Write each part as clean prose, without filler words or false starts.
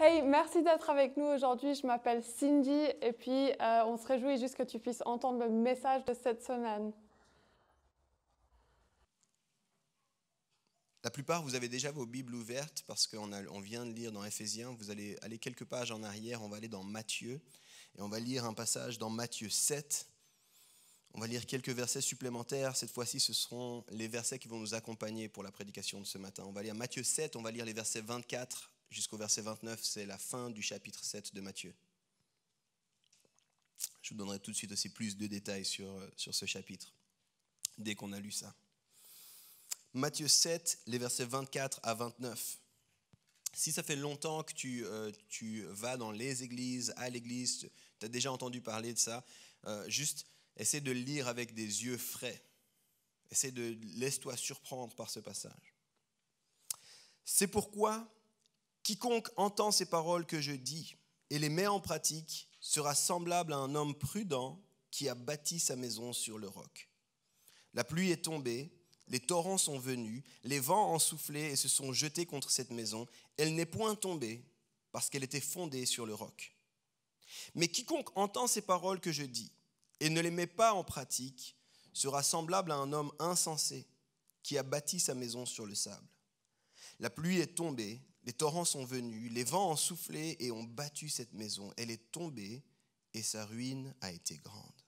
Hey, merci d'être avec nous aujourd'hui. Je m'appelle Cindy et puis on se réjouit juste que tu puisses entendre le message de cette semaine. La plupart, vous avez déjà vos Bibles ouvertes parce qu'on vient de lire dans Éphésiens. Vous allez aller quelques pages en arrière, on va aller dans Matthieu et on va lire un passage dans Matthieu 7. On va lire quelques versets supplémentaires. Cette fois-ci, ce seront les versets qui vont nous accompagner pour la prédication de ce matin. On va lire Matthieu 7, on va lire les versets 24 jusqu'au verset 29. C'est la fin du chapitre 7 de Matthieu. Je vous donnerai tout de suite aussi plus de détails sur ce chapitre dès qu'on a lu ça. Matthieu 7, les versets 24 à 29. Si ça fait longtemps que tu vas dans les églises, à l'église, tu as déjà entendu parler de ça, juste essaie de le lire avec des yeux frais. Laisse-toi surprendre par ce passage. C'est pourquoi quiconque entend ces paroles que je dis et les met en pratique sera semblable à un homme prudent qui a bâti sa maison sur le roc. La pluie est tombée, les torrents sont venus, les vents ont soufflé et se sont jetés contre cette maison. Elle n'est point tombée parce qu'elle était fondée sur le roc. Mais quiconque entend ces paroles que je dis et ne les met pas en pratique sera semblable à un homme insensé qui a bâti sa maison sur le sable. La pluie est tombée, les torrents sont venus, les vents ont soufflé et ont battu cette maison. Elle est tombée et sa ruine a été grande.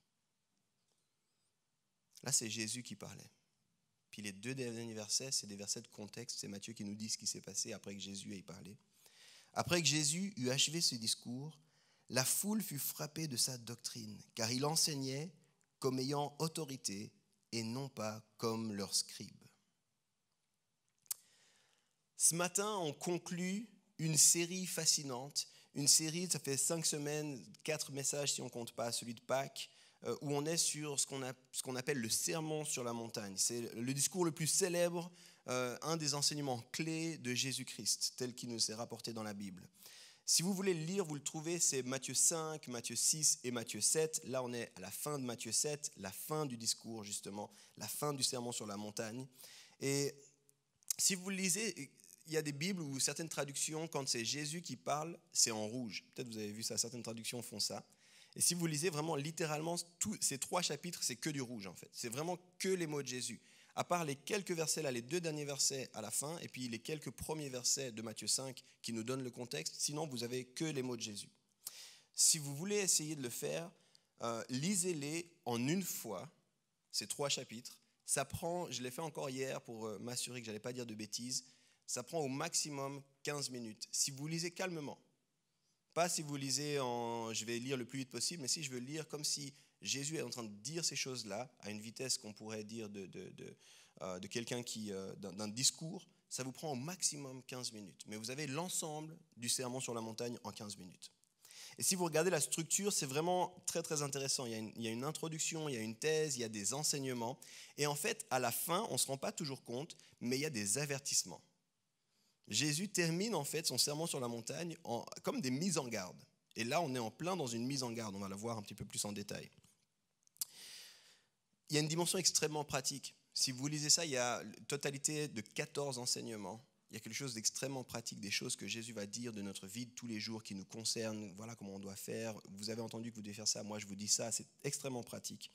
Là, c'est Jésus qui parlait. Puis les deux derniers versets, c'est des versets de contexte. C'est Matthieu qui nous dit ce qui s'est passé après que Jésus ait parlé. Après que Jésus eut achevé ce discours, la foule fut frappée de sa doctrine, car il enseignait comme ayant autorité et non pas comme leurs scribes. Ce matin, on conclut une série fascinante. Une série, ça fait 5 semaines, 4 messages si on ne compte pas celui de Pâques, où on est sur ce qu'on appelle le sermon sur la montagne. C'est le discours le plus célèbre, un des enseignements clés de Jésus-Christ, tel qu'il nous est rapporté dans la Bible. Si vous voulez le lire, vous le trouvez, c'est Matthieu 5, Matthieu 6 et Matthieu 7. Là, on est à la fin de Matthieu 7, la fin du discours justement, la fin du sermon sur la montagne. Et si vous le lisez, il y a des Bibles où certaines traductions, quand c'est Jésus qui parle, c'est en rouge. Peut-être vous avez vu ça, certaines traductions font ça. Et si vous lisez vraiment littéralement, ces 3 chapitres, c'est que du rouge en fait. C'est vraiment que les mots de Jésus. À part les quelques versets là, les 2 derniers versets à la fin, et puis les quelques premiers versets de Matthieu 5 qui nous donnent le contexte, sinon vous avez que les mots de Jésus. Si vous voulez essayer de le faire, lisez-les en une fois, ces 3 chapitres. Ça prend, je l'ai fait encore hier pour m'assurer que je n'allais pas dire de bêtises, ça prend au maximum 15 minutes. Si vous lisez calmement, pas si vous lisez je vais lire le plus vite possible, mais si je veux lire comme si Jésus est en train de dire ces choses-là à une vitesse qu'on pourrait dire de quelqu'un d'un discours, ça vous prend au maximum 15 minutes. Mais vous avez l'ensemble du sermon sur la montagne en 15 minutes. Et si vous regardez la structure, c'est vraiment très très intéressant. Il y a une introduction, il y a une thèse, il y a des enseignements. Et en fait, à la fin, on ne se rend pas toujours compte, mais il y a des avertissements. Jésus termine en fait son sermon sur la montagne comme des mises en garde. Et là, on est en plein dans une mise en garde. On va la voir un petit peu plus en détail. Il y a une dimension extrêmement pratique. Si vous lisez ça, il y a une totalité de 14 enseignements. Il y a quelque chose d'extrêmement pratique, des choses que Jésus va dire de notre vie de tous les jours qui nous concernent. Voilà comment on doit faire. Vous avez entendu que vous devez faire ça. Moi, je vous dis ça. C'est extrêmement pratique.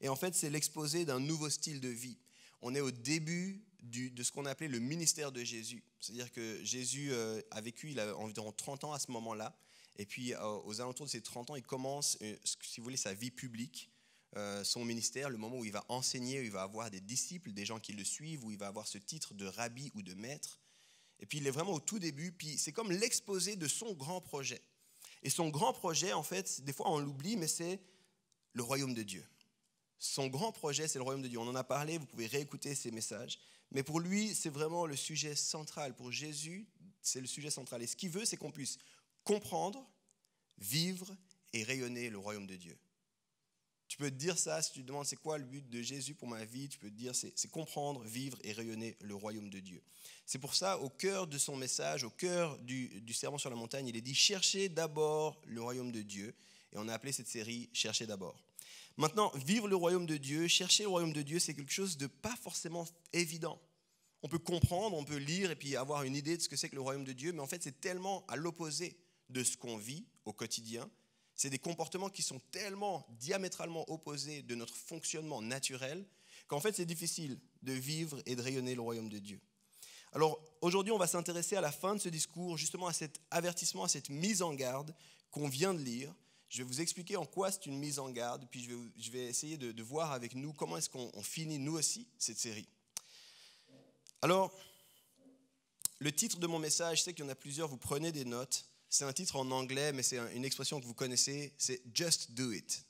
Et en fait, c'est l'exposé d'un nouveau style de vie. On est au début de ce qu'on appelait le ministère de Jésus. C'est-à-dire que Jésus a vécu, il a environ 30 ans à ce moment-là. Et puis, aux alentours de ces 30 ans, il commence, si vous voulez, sa vie publique, son ministère, le moment où il va enseigner, où il va avoir des disciples, des gens qui le suivent, où il va avoir ce titre de rabbi ou de maître. Et puis, il est vraiment au tout début. Puis, c'est comme l'exposé de son grand projet. Et son grand projet, en fait, des fois, on l'oublie, mais c'est le royaume de Dieu. Son grand projet, c'est le royaume de Dieu. On en a parlé, vous pouvez réécouter ces messages. Mais pour lui, c'est vraiment le sujet central. Pour Jésus, c'est le sujet central. Et ce qu'il veut, c'est qu'on puisse comprendre, vivre et rayonner le royaume de Dieu. Tu peux te dire ça, si tu te demandes c'est quoi le but de Jésus pour ma vie, tu peux te dire c'est comprendre, vivre et rayonner le royaume de Dieu. C'est pour ça, au cœur de son message, au cœur du sermon sur la montagne, il est dit « Cherchez d'abord le royaume de Dieu ». Et on a appelé cette série « Cherchez d'abord ». Maintenant, vivre le royaume de Dieu, chercher le royaume de Dieu, c'est quelque chose de pas forcément évident. On peut comprendre, on peut lire et puis avoir une idée de ce que c'est que le royaume de Dieu, mais en fait, c'est tellement à l'opposé de ce qu'on vit au quotidien. C'est des comportements qui sont tellement diamétralement opposés de notre fonctionnement naturel qu'en fait, c'est difficile de vivre et de rayonner le royaume de Dieu. Alors, aujourd'hui, on va s'intéresser à la fin de ce discours, justement à cet avertissement, à cette mise en garde qu'on vient de lire. Je vais vous expliquer en quoi c'est une mise en garde, puis je vais essayer de voir avec nous comment est-ce qu'on finit, nous aussi, cette série. Alors, le titre de mon message, je sais qu'il y en a plusieurs, vous prenez des notes. C'est un titre en anglais, mais c'est une expression que vous connaissez, c'est « Just do it ».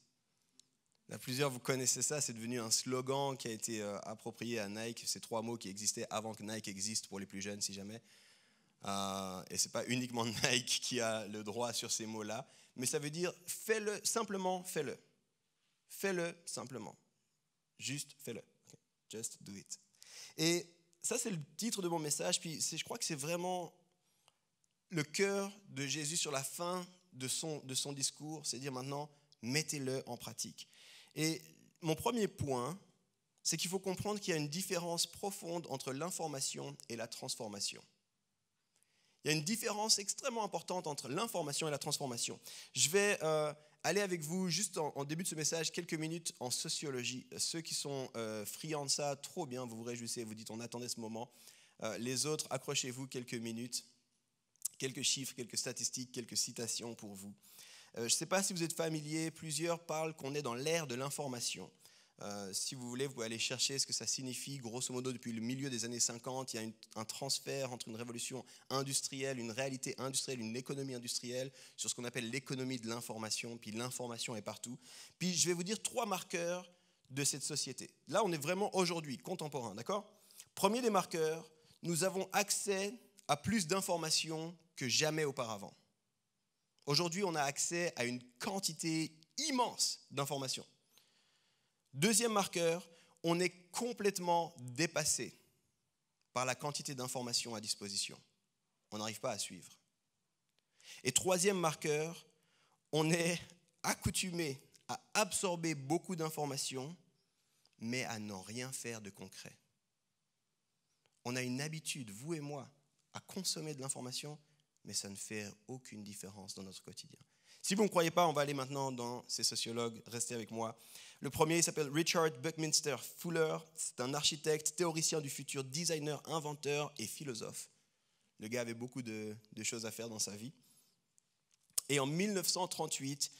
Il y a plusieurs, vous connaissez ça, c'est devenu un slogan qui a été approprié à Nike. C'est 3 mots qui existaient avant que Nike existe pour les plus jeunes, si jamais. Et ce n'est pas uniquement Nike qui a le droit sur ces mots-là, mais ça veut dire fais-le, simplement fais-le. Fais-le simplement. Juste fais-le. Okay. Just do it. Et ça, c'est le titre de mon message, puis je crois que c'est vraiment le cœur de Jésus sur la fin de son discours, c'est dire maintenant, mettez-le en pratique. Et mon premier point, c'est qu'il faut comprendre qu'il y a une différence profonde entre l'information et la transformation. Il y a une différence extrêmement importante entre l'information et la transformation. Je vais aller avec vous, juste en début de ce message, quelques minutes en sociologie. Ceux qui sont friands de ça, trop bien, vous vous réjouissez, vous dites on attendait ce moment. Les autres, accrochez-vous quelques minutes, quelques chiffres, quelques statistiques, quelques citations pour vous. Je ne sais pas si vous êtes familier, plusieurs parlent qu'on est dans l'ère de l'information. Si vous voulez, vous pouvez aller chercher ce que ça signifie. Grosso modo, depuis le milieu des années 50, il y a un transfert entre une révolution industrielle, une réalité industrielle, une économie industrielle, sur ce qu'on appelle l'économie de l'information, puis l'information est partout. Puis je vais vous dire 3 marqueurs de cette société. Là, on est vraiment aujourd'hui, contemporain, d'accord ? Premier des marqueurs, nous avons accès à plus d'informations que jamais auparavant. Aujourd'hui, on a accès à une quantité immense d'informations. Deuxième marqueur, on est complètement dépassé par la quantité d'informations à disposition. On n'arrive pas à suivre. Et troisième marqueur, on est accoutumé à absorber beaucoup d'informations, mais à n'en rien faire de concret. On a une habitude, vous et moi, à consommer de l'information, mais ça ne fait aucune différence dans notre quotidien. Si vous ne me croyez pas, on va aller maintenant dans ces sociologues. Restez avec moi. Le premier, il s'appelle Richard Buckminster Fuller. C'est un architecte, théoricien du futur, designer, inventeur et philosophe. Le gars avait beaucoup de choses à faire dans sa vie. Et en 1938,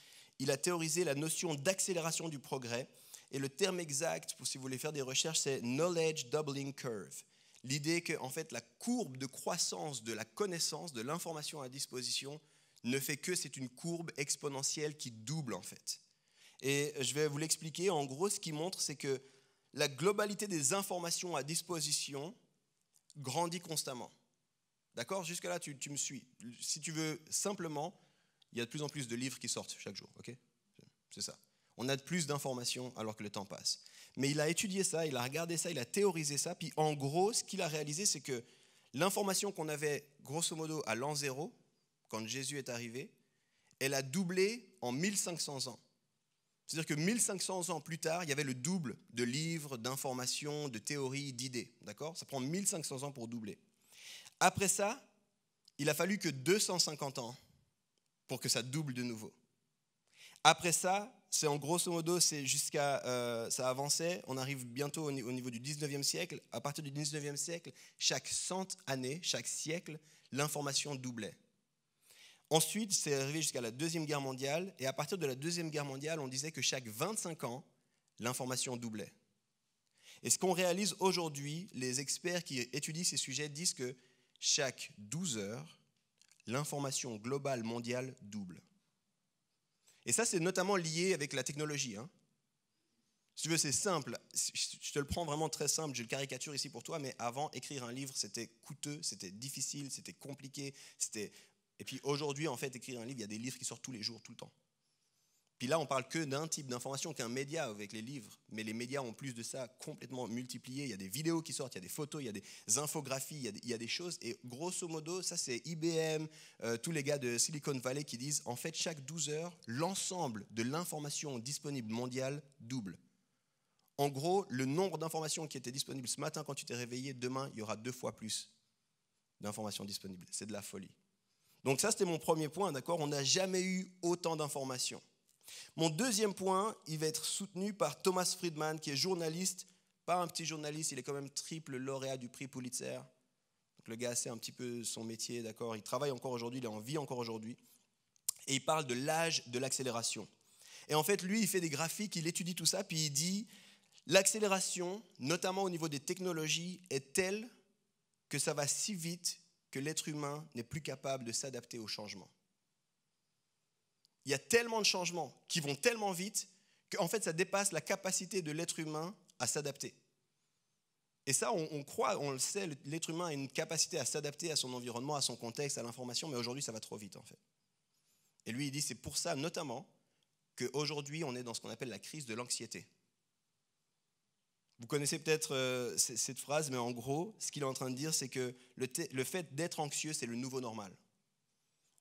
il a théorisé la notion d'accélération du progrès. Et le terme exact, pour si vous voulez faire des recherches, c'est Knowledge Doubling Curve. L'idée que, en fait, la courbe de croissance de la connaissance, de l'information à disposition, ne fait que c'est une courbe exponentielle qui double, en fait. Et je vais vous l'expliquer. En gros, ce qui montre, c'est que la globalité des informations à disposition grandit constamment. D'accord ? Jusque-là, tu me suis. Si tu veux simplement, il y a de plus en plus de livres qui sortent chaque jour. Okay ? C'est ça. On a de plus d'informations alors que le temps passe. Mais il a étudié ça, il a regardé ça, il a théorisé ça. Puis en gros, ce qu'il a réalisé, c'est que l'information qu'on avait grosso modo à l'an 0, quand Jésus est arrivé, elle a doublé en 1500 ans. C'est-à-dire que 1500 ans plus tard, il y avait le double de livres, d'informations, de théories, d'idées. D'accord ? Ça prend 1500 ans pour doubler. Après ça, il a fallu que 250 ans pour que ça double de nouveau. Après ça, c'est en grosso modo, c'est ça avançait. On arrive bientôt au niveau du 19e siècle. À partir du 19e siècle, chaque 100 années, chaque siècle, l'information doublait. Ensuite, c'est arrivé jusqu'à la Deuxième Guerre mondiale. Et à partir de la Deuxième Guerre mondiale, on disait que chaque 25 ans, l'information doublait. Et ce qu'on réalise aujourd'hui, les experts qui étudient ces sujets disent que chaque 12 heures, l'information globale mondiale double. Et ça, c'est notamment lié avec la technologie. Si tu veux, c'est simple. Je te le prends vraiment très simple. Je le caricature ici pour toi, mais avant, écrire un livre, c'était coûteux, c'était difficile, c'était compliqué. Et puis aujourd'hui, en fait, écrire un livre, il y a des livres qui sortent tous les jours, tout le temps. Puis là, on parle que d'un type d'information qu'un média avec les livres. Mais les médias, en plus de ça, complètement multipliés. Il y a des vidéos qui sortent, il y a des photos, il y a des infographies, il y a des choses. Et grosso modo, ça c'est IBM, tous les gars de Silicon Valley qui disent, en fait, chaque 12 heures, l'ensemble de l'information disponible mondiale double. En gros, le nombre d'informations qui étaient disponibles ce matin quand tu t'es réveillé, demain, il y aura 2 fois plus d'informations disponibles. C'est de la folie. Donc ça, c'était mon premier point, d'accord? On n'a jamais eu autant d'informations. Mon deuxième point, il va être soutenu par Thomas Friedman, qui est journaliste, pas un petit journaliste, il est quand même triple lauréat du prix Pulitzer. Donc le gars sait un petit peu son métier, d'accord? Il travaille encore aujourd'hui, il est en vie encore aujourd'hui. Et il parle de l'âge de l'accélération. Et en fait, lui, il fait des graphiques, il étudie tout ça, puis il dit l'accélération, notamment au niveau des technologies, est telle que ça va si vite que l'être humain n'est plus capable de s'adapter au changement. Il y a tellement de changements qui vont tellement vite qu'en fait, ça dépasse la capacité de l'être humain à s'adapter. Et ça, on croit, on le sait, l'être humain a une capacité à s'adapter à son environnement, à son contexte, à l'information, mais aujourd'hui, ça va trop vite en fait. Et lui, il dit, c'est pour ça notamment qu'aujourd'hui, on est dans ce qu'on appelle la crise de l'anxiété. Vous connaissez peut-être cette phrase, mais en gros, ce qu'il est en train de dire, c'est que le fait d'être anxieux, c'est le nouveau normal.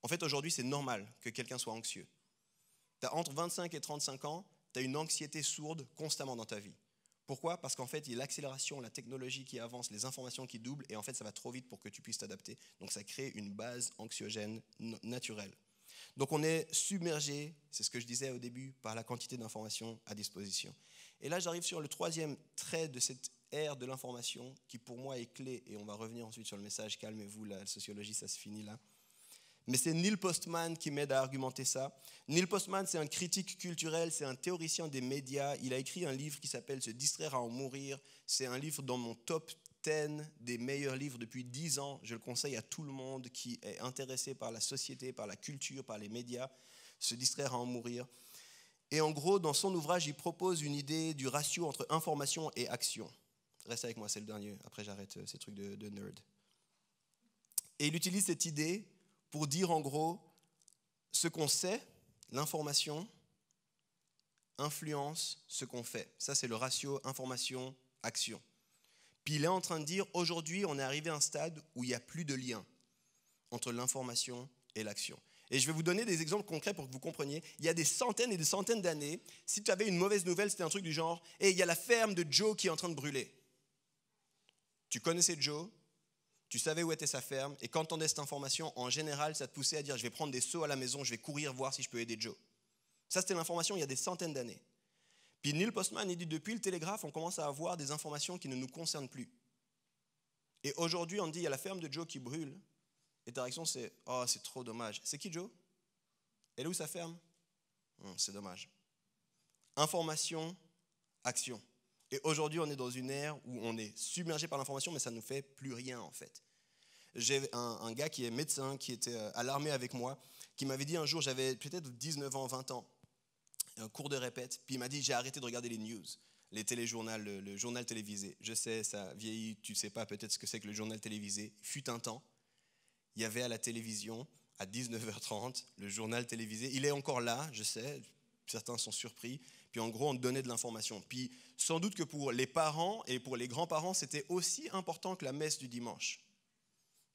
En fait, aujourd'hui, c'est normal que quelqu'un soit anxieux. Tu as entre 25 et 35 ans, tu as une anxiété sourde constamment dans ta vie. Pourquoi? Parce qu'en fait, il y a l'accélération, la technologie qui avance, les informations qui doublent, et en fait, ça va trop vite pour que tu puisses t'adapter. Donc, ça crée une base anxiogène naturelle. Donc, on est submergé, c'est ce que je disais au début, par la quantité d'informations à disposition. Et là, j'arrive sur le troisième trait de cette ère de l'information, qui pour moi est clé, et on va revenir ensuite sur le message « Calmez-vous », la sociologie, ça se finit là. Mais c'est Neil Postman qui m'aide à argumenter ça. Neil Postman, c'est un critique culturel, c'est un théoricien des médias. Il a écrit un livre qui s'appelle « Se distraire à en mourir ». C'est un livre dans mon top 10 des meilleurs livres depuis 10 ans. Je le conseille à tout le monde qui est intéressé par la société, par la culture, par les médias. Se distraire à en mourir. Et en gros, dans son ouvrage, il propose une idée du ratio entre information et action. Reste avec moi, c'est le dernier. Après, j'arrête ces trucs de nerd. Et il utilise cette idée pour dire en gros, ce qu'on sait, l'information, influence ce qu'on fait. Ça, c'est le ratio information-action. Puis il est en train de dire, aujourd'hui, on est arrivé à un stade où il n'y a plus de lien entre l'information et l'action. Et je vais vous donner des exemples concrets pour que vous compreniez. Il y a des centaines et des centaines d'années, si tu avais une mauvaise nouvelle, c'était un truc du genre « Hey, il y a la ferme de Joe qui est en train de brûler ». Tu connaissais Joe, tu savais où était sa ferme, et quand tu entendais cette information, en général, ça te poussait à dire « Je vais prendre des seaux à la maison, je vais courir voir si je peux aider Joe ». Ça, c'était l'information il y a des centaines d'années. Puis Neil Postman, il dit « Depuis le télégraphe, on commence à avoir des informations qui ne nous concernent plus. » Et aujourd'hui, on dit « Il y a la ferme de Joe qui brûle ». Et ta réaction, c'est « Oh, c'est trop dommage ». C'est qui Joe? Elle est où sa ferme? C'est dommage. Information, action. Et aujourd'hui, on est dans une ère où on est submergé par l'information, mais ça ne nous fait plus rien en fait. J'ai un gars qui est médecin, qui était à l'armée avec moi, qui m'avait dit un jour, j'avais peut-être 19 ans, 20 ans, un cours de répète, puis il m'a dit, j'ai arrêté de regarder les news, les téléjournaux, le journal télévisé. Je sais, ça vieillit, tu ne sais pas peut-être ce que c'est que le journal télévisé. Fut un temps, il y avait à la télévision, à 19h30, le journal télévisé. Il est encore là, je sais, certains sont surpris. Puis en gros, on donnait de l'information. Puis sans doute que pour les parents et pour les grands-parents, c'était aussi important que la messe du dimanche.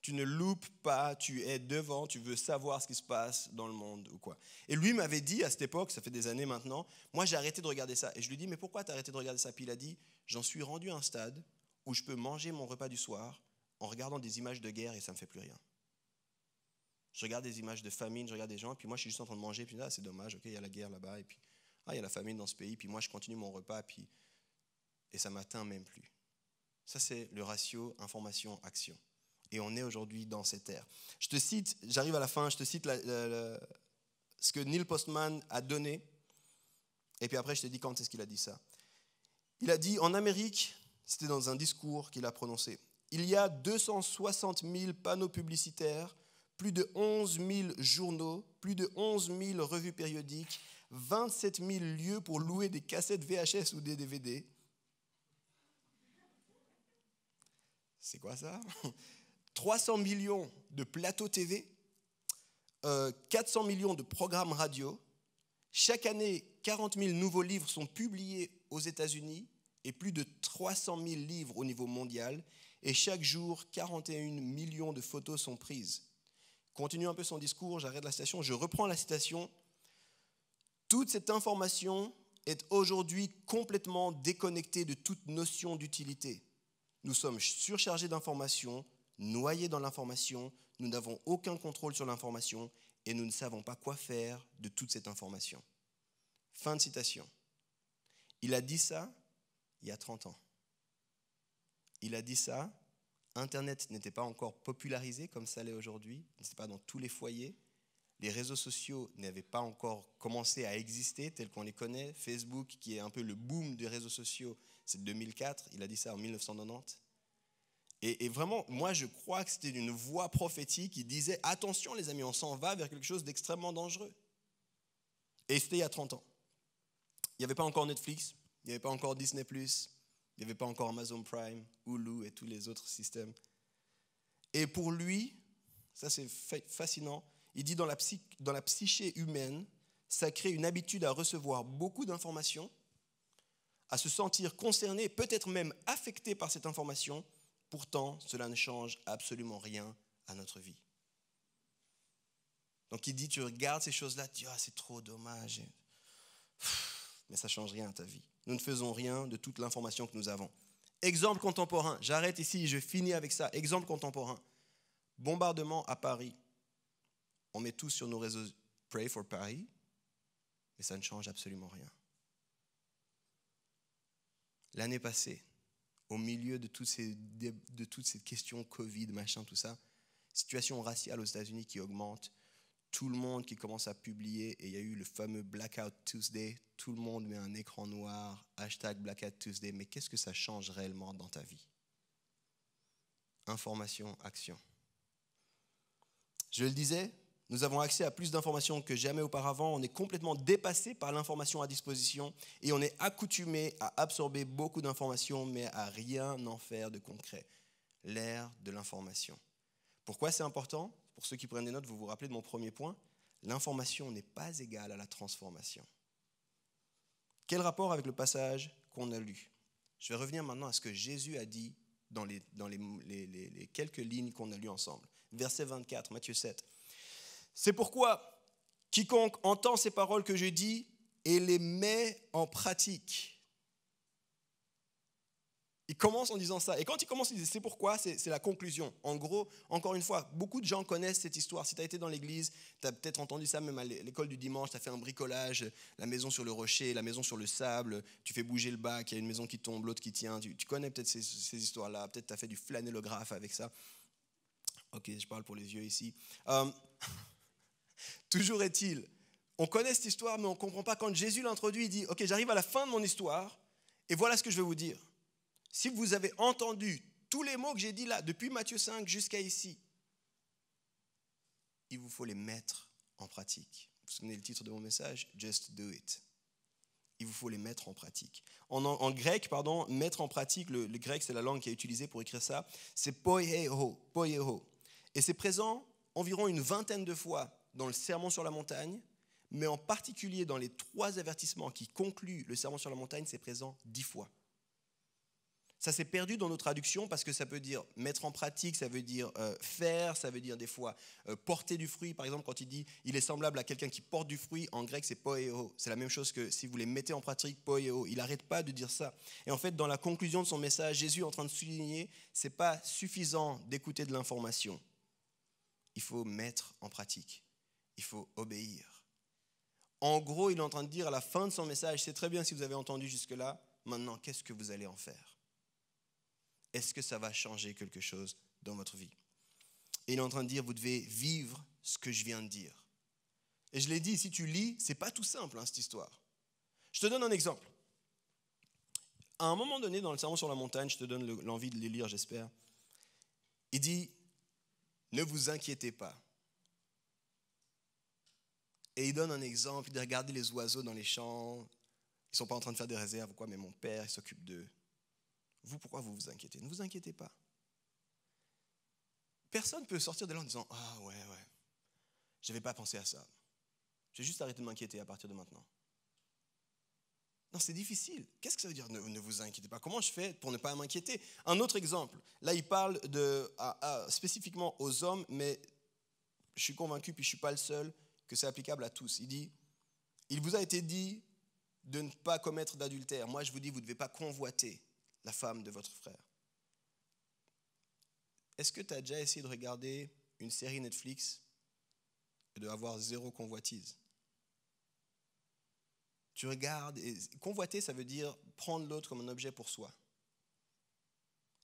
Tu ne loupes pas, tu es devant, tu veux savoir ce qui se passe dans le monde ou quoi. Et lui m'avait dit à cette époque, ça fait des années maintenant, moi j'ai arrêté de regarder ça. Et je lui dis, mais pourquoi tu as arrêté de regarder ça? Puis il a dit, j'en suis rendu à un stade où je peux manger mon repas du soir en regardant des images de guerre et ça ne me fait plus rien. Je regarde des images de famine, je regarde des gens, puis moi je suis juste en train de manger, puis là c'est dommage, ok, il y a la guerre là-bas, et puis il y a la famine dans ce pays, puis moi je continue mon repas, puis et ça m'atteint même plus. Ça c'est le ratio information-action. Et on est aujourd'hui dans cette ère. Je te cite, j'arrive à la fin, je te cite ce que Neil Postman a donné, et puis après je te dis quand est-ce qu'il a dit ça. Il a dit, en Amérique, c'était dans un discours qu'il a prononcé, il y a 260 000 panneaux publicitaires, plus de 11 000 journaux, plus de 11 000 revues périodiques, 27 000 lieux pour louer des cassettes VHS ou des DVD. C'est quoi ça? 300 millions de plateaux TV, 400 millions de programmes radio. Chaque année, 40 000 nouveaux livres sont publiés aux États-Unis et plus de 300 000 livres au niveau mondial. Et chaque jour, 41 millions de photos sont prises. Continue un peu son discours, j'arrête la citation, je reprends la citation. Toute cette information est aujourd'hui complètement déconnectée de toute notion d'utilité. Nous sommes surchargés d'informations, noyés dans l'information, nous n'avons aucun contrôle sur l'information et nous ne savons pas quoi faire de toute cette information. Fin de citation. Il a dit ça il y a 30 ans. Il a dit ça, Internet n'était pas encore popularisé comme ça l'est aujourd'hui, n'était pas dans tous les foyers. Les réseaux sociaux n'avaient pas encore commencé à exister tels qu'on les connaît. Facebook, qui est un peu le boom des réseaux sociaux, c'est 2004. Il a dit ça en 1990. Et vraiment, moi, je crois que c'était une voix prophétique qui disait « Attention les amis, on s'en va vers quelque chose d'extrêmement dangereux. » Et c'était il y a 30 ans. Il n'y avait pas encore Netflix, il n'y avait pas encore Disney+, il n'y avait pas encore Amazon Prime, Hulu et tous les autres systèmes. Et pour lui, ça c'est fascinant, il dit dans la psyché humaine, ça crée une habitude à recevoir beaucoup d'informations, à se sentir concerné, peut-être même affecté par cette information. Pourtant, cela ne change absolument rien à notre vie. Donc il dit, tu regardes ces choses-là, tu dis, ah, c'est trop dommage. Mais ça ne change rien à ta vie. Nous ne faisons rien de toute l'information que nous avons. Exemple contemporain, j'arrête ici, je finis avec ça. Exemple contemporain, bombardement à Paris. On met tous sur nos réseaux « Pray for Paris », mais ça ne change absolument rien. L'année passée, au milieu de toutes ces questions Covid, machin, tout ça, situation raciale aux États-Unis qui augmente, tout le monde qui commence à publier, et il y a eu le fameux Blackout Tuesday, tout le monde met un écran noir, hashtag Blackout Tuesday, mais qu'est-ce que ça change réellement dans ta vie? Information, action. Je le disais, nous avons accès à plus d'informations que jamais auparavant, on est complètement dépassé par l'information à disposition et on est accoutumé à absorber beaucoup d'informations mais à rien en faire de concret. L'ère de l'information. Pourquoi c'est important? Pour ceux qui prennent des notes, vous vous rappelez de mon premier point, l'information n'est pas égale à la transformation. Quel rapport avec le passage qu'on a lu? Je vais revenir maintenant à ce que Jésus a dit dans les quelques lignes qu'on a lues ensemble. Verset 24, Matthieu 7. C'est pourquoi quiconque entend ces paroles que je dis et les met en pratique. Il commence en disant ça. Et quand il commence, il dit c'est pourquoi, c'est la conclusion. En gros, encore une fois, beaucoup de gens connaissent cette histoire. Si tu as été dans l'église, tu as peut-être entendu ça même à l'école du dimanche, tu as fait un bricolage, la maison sur le rocher, la maison sur le sable, tu fais bouger le bac, il y a une maison qui tombe, l'autre qui tient. Tu connais peut-être ces histoires-là, peut-être tu as fait du flanellographe avec ça. Ok, je parle pour les yeux ici. Toujours est-il, on connaît cette histoire, mais on ne comprend pas. Quand Jésus l'introduit, il dit, ok, j'arrive à la fin de mon histoire, et voilà ce que je vais vous dire. Si vous avez entendu tous les mots que j'ai dit là, depuis Matthieu 5 jusqu'à ici, il vous faut les mettre en pratique. Vous vous souvenez le titre de mon message? Just do it. Il vous faut les mettre en pratique. En grec, mettre en pratique, le grec c'est la langue qui est utilisée pour écrire ça, c'est poieo. Et c'est présent environ une vingtaine de fois dans le Sermon sur la montagne, mais en particulier dans les 3 avertissements qui concluent le Sermon sur la montagne, c'est présent 10 fois. Ça s'est perdu dans nos traductions parce que ça peut dire mettre en pratique, ça veut dire faire, ça veut dire des fois porter du fruit. Par exemple, quand il dit il est semblable à quelqu'un qui porte du fruit, en grec c'est poieo. C'est la même chose que si vous les mettez en pratique, poieo. Il n'arrête pas de dire ça. Et en fait, dans la conclusion de son message, Jésus est en train de souligner c'est pas suffisant d'écouter de l'information. Il faut mettre en pratique. Il faut obéir. En gros, il est en train de dire à la fin de son message, c'est très bien si vous avez entendu jusque-là, maintenant, qu'est-ce que vous allez en faire? Est-ce que ça va changer quelque chose dans votre vie? Et il est en train de dire, vous devez vivre ce que je viens de dire. Et je l'ai dit, si tu lis, c'est pas tout simple, cette histoire. Je te donne un exemple. À un moment donné, dans le Sermon sur la montagne, je te donne l'envie de les lire, j'espère. Il dit, ne vous inquiétez pas. Et il donne un exemple, il dit, regardez les oiseaux dans les champs, ils ne sont pas en train de faire des réserves ou quoi, mais mon père, il s'occupe d'eux. Vous, pourquoi vous vous inquiétez? Ne vous inquiétez pas. Personne ne peut sortir de là en disant « Ah ouais, je n'avais pas pensé à ça. Je vais juste arrêter de m'inquiéter à partir de maintenant. » Non, c'est difficile. Qu'est-ce que ça veut dire ne vous inquiétez pas? Comment je fais pour ne pas m'inquiéter? Un autre exemple. Là, il parle spécifiquement aux hommes, mais je suis convaincu, puis je ne suis pas le seul, que c'est applicable à tous. Il dit « Il vous a été dit de ne pas commettre d'adultère. Moi, je vous dis, vous ne devez pas convoiter la femme de votre frère. » est-ce que tu as déjà essayé de regarder une série Netflix et d'avoir 0 convoitise? Tu regardes, et convoiter, ça veut dire prendre l'autre comme un objet pour soi.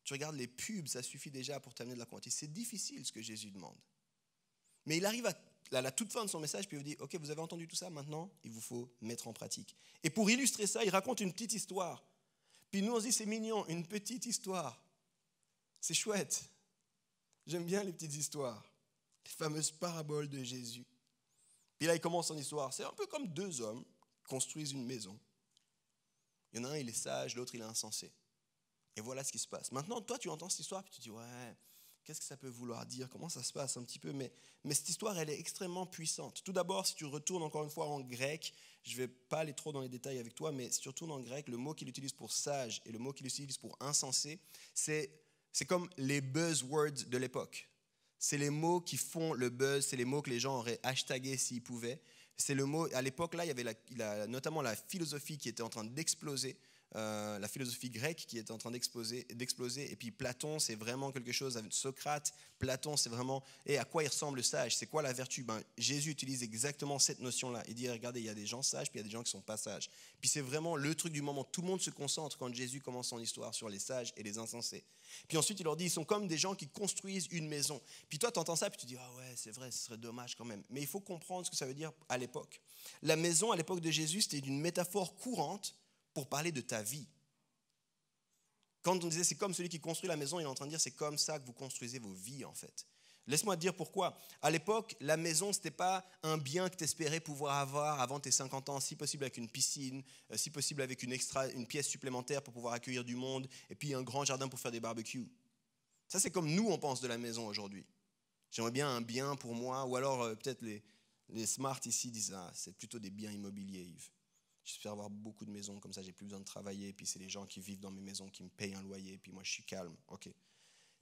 Tu regardes les pubs, ça suffit déjà pour t'amener de la convoitise. C'est difficile ce que Jésus demande. Mais il arrive à la toute fin de son message, puis il vous dit, ok, vous avez entendu tout ça, maintenant, il vous faut mettre en pratique. Et pour illustrer ça, il raconte une petite histoire. Puis nous, on se dit, c'est mignon, une petite histoire. C'est chouette. J'aime bien les petites histoires. Les fameuses paraboles de Jésus. Puis là, il commence son histoire. C'est un peu comme 2 hommes construisent une maison. Il y en a un, il est sage, l'autre, il est insensé. Et voilà ce qui se passe. Maintenant, toi, tu entends cette histoire, puis tu te dis, ouais, qu'est-ce que ça peut vouloir dire? Comment ça se passe un petit peu? Mais cette histoire, elle est extrêmement puissante. Tout d'abord, si tu retournes encore une fois en grec, je ne vais pas aller trop dans les détails avec toi, mais si tu retournes en grec, le mot qu'il utilise pour sage et le mot qu'il utilise pour insensé, c'est comme les buzzwords de l'époque. C'est les mots qui font le buzz, c'est les mots que les gens auraient hashtagués s'ils pouvaient. C'est le mot, à l'époque, là, il y avait notamment la philosophie qui était en train d'exploser, la philosophie grecque qui était en train d'exploser. Et puis Platon, c'est vraiment quelque chose, avec Socrate, Platon, c'est vraiment, et à quoi il ressemble le sage? C'est quoi la vertu? Jésus utilise exactement cette notion-là. Il dit, regardez, il y a des gens sages, puis il y a des gens qui ne sont pas sages. Puis c'est vraiment le truc du moment. Tout le monde se concentre quand Jésus commence son histoire sur les sages et les insensés. Puis ensuite, il leur dit, ils sont comme des gens qui construisent une maison. Puis toi, tu entends ça, puis tu dis, ah ouais, c'est vrai, ce serait dommage quand même. Mais il faut comprendre ce que ça veut dire à l'époque. La maison, à l'époque de Jésus, c'était une métaphore courante pour parler de ta vie. Quand on disait, c'est comme celui qui construit la maison, il est en train de dire, c'est comme ça que vous construisez vos vies, en fait. Laisse-moi te dire pourquoi. À l'époque, la maison, ce n'était pas un bien que tu espérais pouvoir avoir avant tes 50 ans, si possible avec une piscine, si possible avec une pièce supplémentaire pour pouvoir accueillir du monde, et puis un grand jardin pour faire des barbecues. Ça, c'est comme nous, on pense de la maison aujourd'hui. J'aimerais bien un bien pour moi, ou alors peut-être les smart ici disent, ah, c'est plutôt des biens immobiliers, Yves. J'espère avoir beaucoup de maisons, comme ça, j'ai plus besoin de travailler, puis c'est les gens qui vivent dans mes maisons qui me payent un loyer, puis moi, je suis calme. Ok.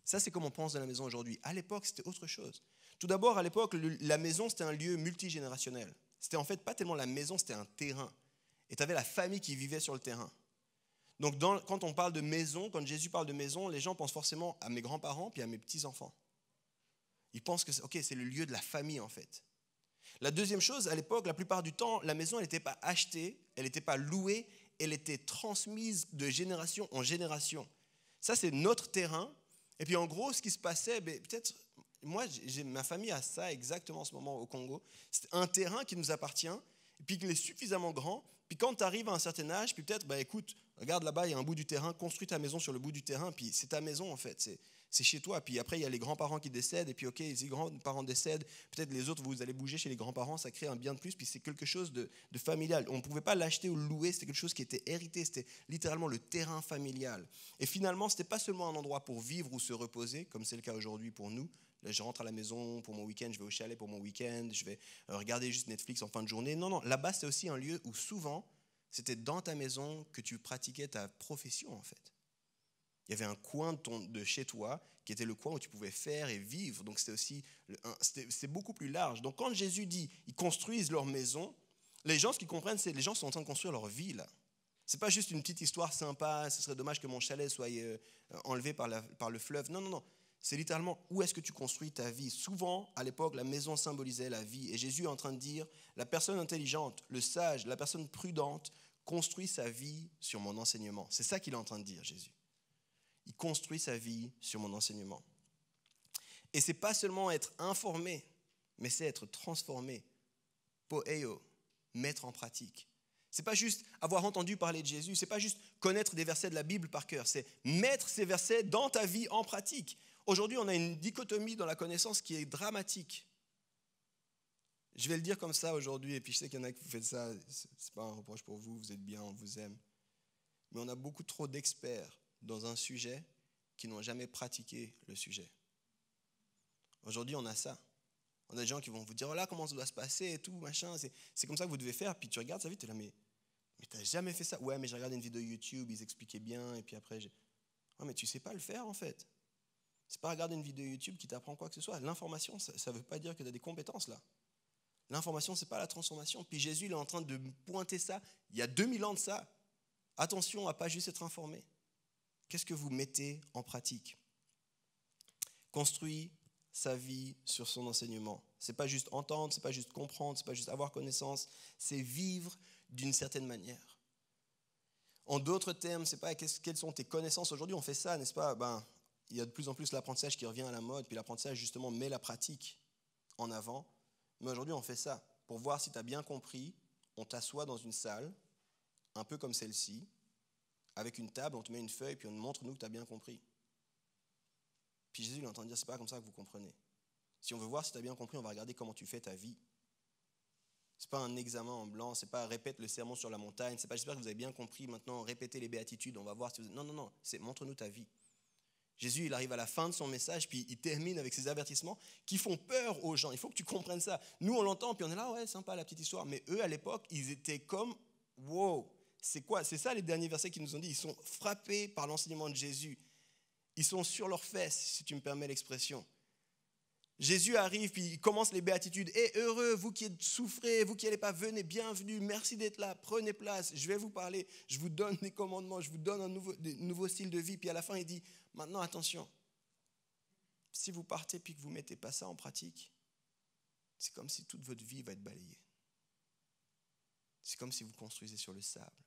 Ça, c'est comme on pense de la maison aujourd'hui. À l'époque, c'était autre chose. Tout d'abord, à l'époque, la maison, c'était un lieu multigénérationnel. C'était en fait pas tellement la maison, c'était un terrain. Et tu avais la famille qui vivait sur le terrain. Donc, quand on parle de maison, quand Jésus parle de maison, les gens pensent forcément à mes grands-parents puis à mes petits-enfants. Ils pensent que c'est le lieu de la famille, en fait. La deuxième chose, à l'époque, la plupart du temps, la maison, elle n'était pas achetée, elle n'était pas louée, elle était transmise de génération en génération. Ça, c'est notre terrain. Et puis en gros, ce qui se passait, peut-être, moi, ma famille a ça exactement en ce moment au Congo. C'est un terrain qui nous appartient, et puis qu'il est suffisamment grand. Puis quand tu arrives à un certain âge, puis peut-être, écoute, regarde là-bas, il y a un bout du terrain, construis ta maison sur le bout du terrain, puis c'est ta maison en fait, c'est chez toi. Puis après, il y a les grands-parents qui décèdent, et puis ok, les grands-parents décèdent, peut-être les autres, vous allez bouger chez les grands-parents, ça crée un bien de plus, puis c'est quelque chose de familial. On ne pouvait pas l'acheter ou le louer, c'était quelque chose qui était hérité, c'était littéralement le terrain familial. Et finalement, ce n'était pas seulement un endroit pour vivre ou se reposer, comme c'est le cas aujourd'hui pour nous. Là, je rentre à la maison pour mon week-end, je vais au chalet pour mon week-end, je vais regarder juste Netflix en fin de journée. Non, là-bas, c'est aussi un lieu où souvent, c'était dans ta maison que tu pratiquais ta profession, en fait. Il y avait un coin de chez toi qui était le coin où tu pouvais faire et vivre. Donc, c'était beaucoup plus large. Donc, quand Jésus dit ils construisent leur maison, les gens, ce qu'ils comprennent, c'est que les gens sont en train de construire leur vie, là. Ce n'est pas juste une petite histoire sympa, ce serait dommage que mon chalet soit enlevé par le fleuve. Non. C'est littéralement où est-ce que tu construis ta vie. Souvent, à l'époque, la maison symbolisait la vie. Et Jésus est en train de dire, la personne intelligente, le sage, la personne prudente, construit sa vie sur mon enseignement. C'est ça qu'il est en train de dire, Jésus. Il construit sa vie sur mon enseignement. Et ce n'est pas seulement être informé, mais c'est être transformé. Poeo, mettre en pratique. Ce n'est pas juste avoir entendu parler de Jésus, ce n'est pas juste connaître des versets de la Bible par cœur, c'est mettre ces versets dans ta vie en pratique. Aujourd'hui, on a une dichotomie dans la connaissance qui est dramatique. Je vais le dire comme ça aujourd'hui, et puis je sais qu'il y en a qui vous faites ça, ce n'est pas un reproche pour vous, vous êtes bien, on vous aime. Mais on a beaucoup trop d'experts dans un sujet qui n'ont jamais pratiqué le sujet. Aujourd'hui, on a ça. On a des gens qui vont vous dire, voilà comment ça doit se passer et tout, machin, c'est comme ça que vous devez faire. Puis tu regardes sa vie, tu es là, mais tu n'as jamais fait ça. Ouais, mais j'ai regardé une vidéo YouTube, ils expliquaient bien, et puis après, ouais, mais tu ne sais pas le faire en fait. C'est pas regarder une vidéo YouTube qui t'apprend quoi que ce soit. L'information, ça ne veut pas dire que tu as des compétences là. L'information, ce n'est pas la transformation. Puis Jésus, il est en train de pointer ça. Il y a 2000 ans de ça. Attention à ne pas juste être informé. Qu'est-ce que vous mettez en pratique? construit sa vie sur son enseignement. Ce n'est pas juste entendre, ce n'est pas juste comprendre, ce n'est pas juste avoir connaissance, c'est vivre d'une certaine manière. En d'autres termes, c'est pas quelles sont tes connaissances. Aujourd'hui, on fait ça, n'est-ce pas? Il y a de plus en plus l'apprentissage qui revient à la mode, puis l'apprentissage, justement, met la pratique en avant. Mais aujourd'hui, on fait ça. Pour voir si tu as bien compris, on t'assoit dans une salle, un peu comme celle-ci, avec une table, on te met une feuille, puis on te montre, nous, que tu as bien compris. Puis Jésus, il est en train de dire, c'est pas comme ça que vous comprenez. Si on veut voir si tu as bien compris, on va regarder comment tu fais ta vie. C'est pas un examen en blanc, c'est pas répète le sermon sur la montagne, c'est pas j'espère que vous avez bien compris, maintenant répétez les béatitudes, on va voir si vous... Non, c'est montre-nous ta vie. Jésus, il arrive à la fin de son message, puis il termine avec ces avertissements qui font peur aux gens. Il faut que tu comprennes ça. Nous, on l'entend, puis on est là, ouais, sympa la petite histoire. Mais eux, à l'époque, ils étaient comme, wow, c'est quoi? C'est ça les derniers versets qu'ils nous ont dit. Ils sont frappés par l'enseignement de Jésus. Ils sont sur leurs fesses, si tu me permets l'expression. Jésus arrive, puis il commence les béatitudes. Et heureux, vous qui souffrez, vous qui n'allez pas, venez, bienvenue, merci d'être là, prenez place, je vais vous parler, je vous donne des commandements, je vous donne un nouveau style de vie. Puis à la fin, il dit, maintenant, attention, si vous partez puis que vous ne mettez pas ça en pratique, c'est comme si toute votre vie va être balayée. C'est comme si vous construisez sur le sable.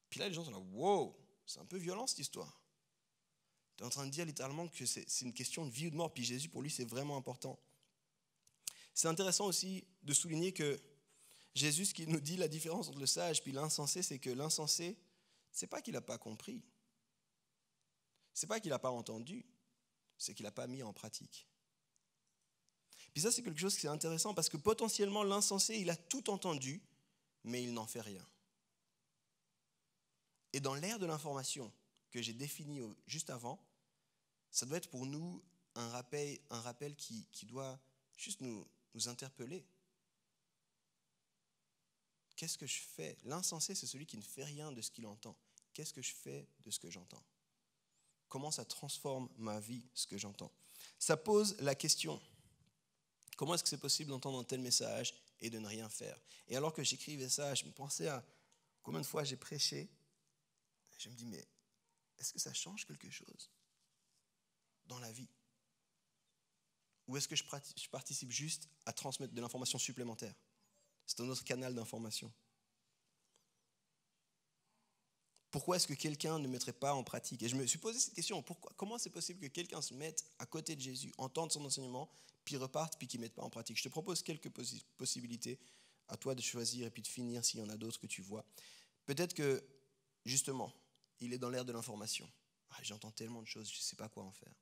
Puis là, les gens sont là, wow, c'est un peu violent cette histoire. Tu es en train de dire littéralement que c'est une question de vie ou de mort. Puis Jésus, pour lui, c'est vraiment important. C'est intéressant aussi de souligner que Jésus, ce qui nous dit la différence entre le sage et l'insensé, c'est que l'insensé, c'est pas qu'il n'a pas compris. C'est pas qu'il n'a pas entendu. C'est qu'il n'a pas mis en pratique. Puis ça, c'est quelque chose qui est intéressant parce que potentiellement, l'insensé, il a tout entendu, mais il n'en fait rien. Et dans l'ère de l'information que j'ai défini juste avant, ça doit être pour nous un rappel qui doit juste nous interpeller. Qu'est-ce que je fais? L'insensé, c'est celui qui ne fait rien de ce qu'il entend. Qu'est-ce que je fais de ce que j'entends? Comment ça transforme ma vie, ce que j'entends? Ça pose la question, comment est-ce que c'est possible d'entendre un tel message et de ne rien faire? Et alors que j'écrivais ça, je me pensais à combien de fois j'ai prêché. Je me dis, mais est-ce que ça change quelque chose dans la vie? Ou est-ce que je participe juste à transmettre de l'information supplémentaire? C'est un autre canal d'information. Pourquoi est-ce que quelqu'un ne mettrait pas en pratique? Et je me suis posé cette question, comment c'est possible que quelqu'un se mette à côté de Jésus, entende son enseignement, puis reparte, puis qu'il ne mette pas en pratique? Je te propose quelques possibilités, à toi de choisir et puis de finir s'il y en a d'autres que tu vois. Peut-être que, justement, il est dans l'ère de l'information. J'entends tellement de choses, je ne sais pas quoi en faire.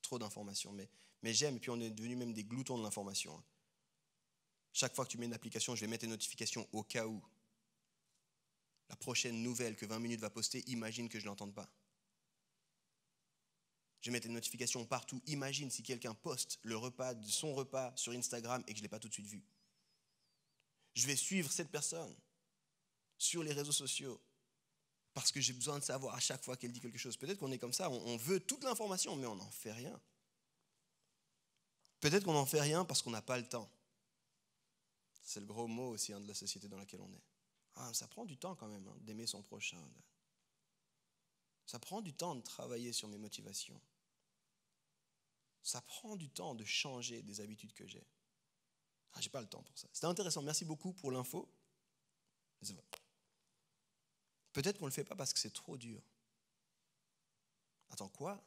Trop d'informations, mais j'aime, et puis on est devenus même des gloutons de l'information. Chaque fois que tu mets une application, je vais mettre des notifications au cas où. La prochaine nouvelle que 20 minutes va poster, imagine que je ne l'entende pas. Je vais mettre des notifications partout. Imagine si quelqu'un poste son repas sur Instagram et que je ne l'ai pas tout de suite vu. Je vais suivre cette personne sur les réseaux sociaux parce que j'ai besoin de savoir à chaque fois qu'elle dit quelque chose. Peut-être qu'on est comme ça, on veut toute l'information, mais on n'en fait rien. Peut-être qu'on n'en fait rien parce qu'on n'a pas le temps. C'est le gros mot aussi de la société dans laquelle on est. Ça prend du temps quand même d'aimer son prochain. Ça prend du temps de travailler sur mes motivations. Ça prend du temps de changer des habitudes que j'ai. Je n'ai pas le temps pour ça. C'était intéressant. Merci beaucoup pour l'info. Peut-être qu'on ne le fait pas parce que c'est trop dur. Attends, quoi?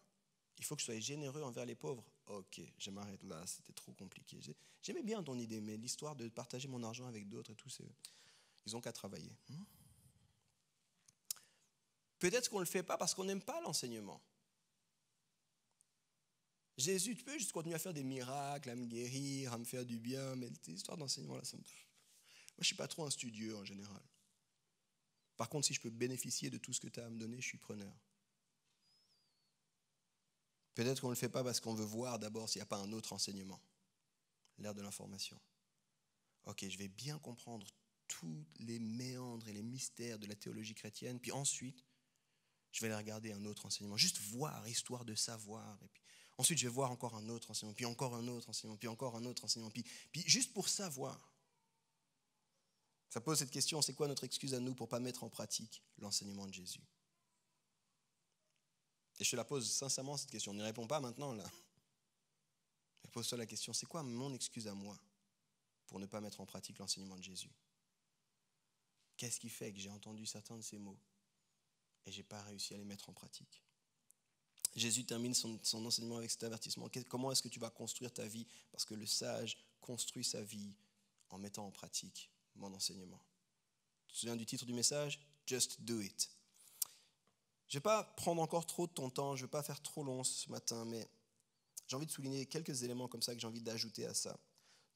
Il faut que je sois généreux envers les pauvres. Ok, je m'arrête là, c'était trop compliqué. J'aimais bien ton idée, mais l'histoire de partager mon argent avec d'autres et tout, ils n'ont qu'à travailler. Peut-être qu'on ne le fait pas parce qu'on n'aime pas l'enseignement. Jésus, tu peux juste continuer à faire des miracles, à me guérir, à me faire du bien, mais tes histoires d'enseignement, là, moi, je ne suis pas trop un studieux en général. Par contre, si je peux bénéficier de tout ce que tu as à me donner, je suis preneur. Peut-être qu'on ne le fait pas parce qu'on veut voir d'abord s'il n'y a pas un autre enseignement. L'ère de l'information. Ok, je vais bien comprendre tous les méandres et les mystères de la théologie chrétienne, puis ensuite, je vais aller regarder un autre enseignement. Juste voir, histoire de savoir. Et puis, ensuite, je vais voir encore un autre enseignement, puis encore un autre enseignement, puis encore un autre enseignement, puis juste pour savoir. Ça pose cette question, c'est quoi notre excuse à nous pour ne pas mettre en pratique l'enseignement de Jésus? Et je te la pose sincèrement, cette question. On n'y répond pas maintenant, là. Pose-toi la question, c'est quoi mon excuse à moi pour ne pas mettre en pratique l'enseignement de Jésus? Qu'est-ce qui fait que j'ai entendu certains de ces mots et je n'ai pas réussi à les mettre en pratique? Jésus termine son enseignement avec cet avertissement. Comment est-ce que tu vas construire ta vie? Parce que le sage construit sa vie en mettant en pratique mon enseignement. Tu te souviens du titre du message? Just do it. Je ne vais pas prendre encore trop de ton temps, je ne vais pas faire trop long ce matin, mais j'ai envie de souligner quelques éléments comme ça que j'ai envie d'ajouter à ça.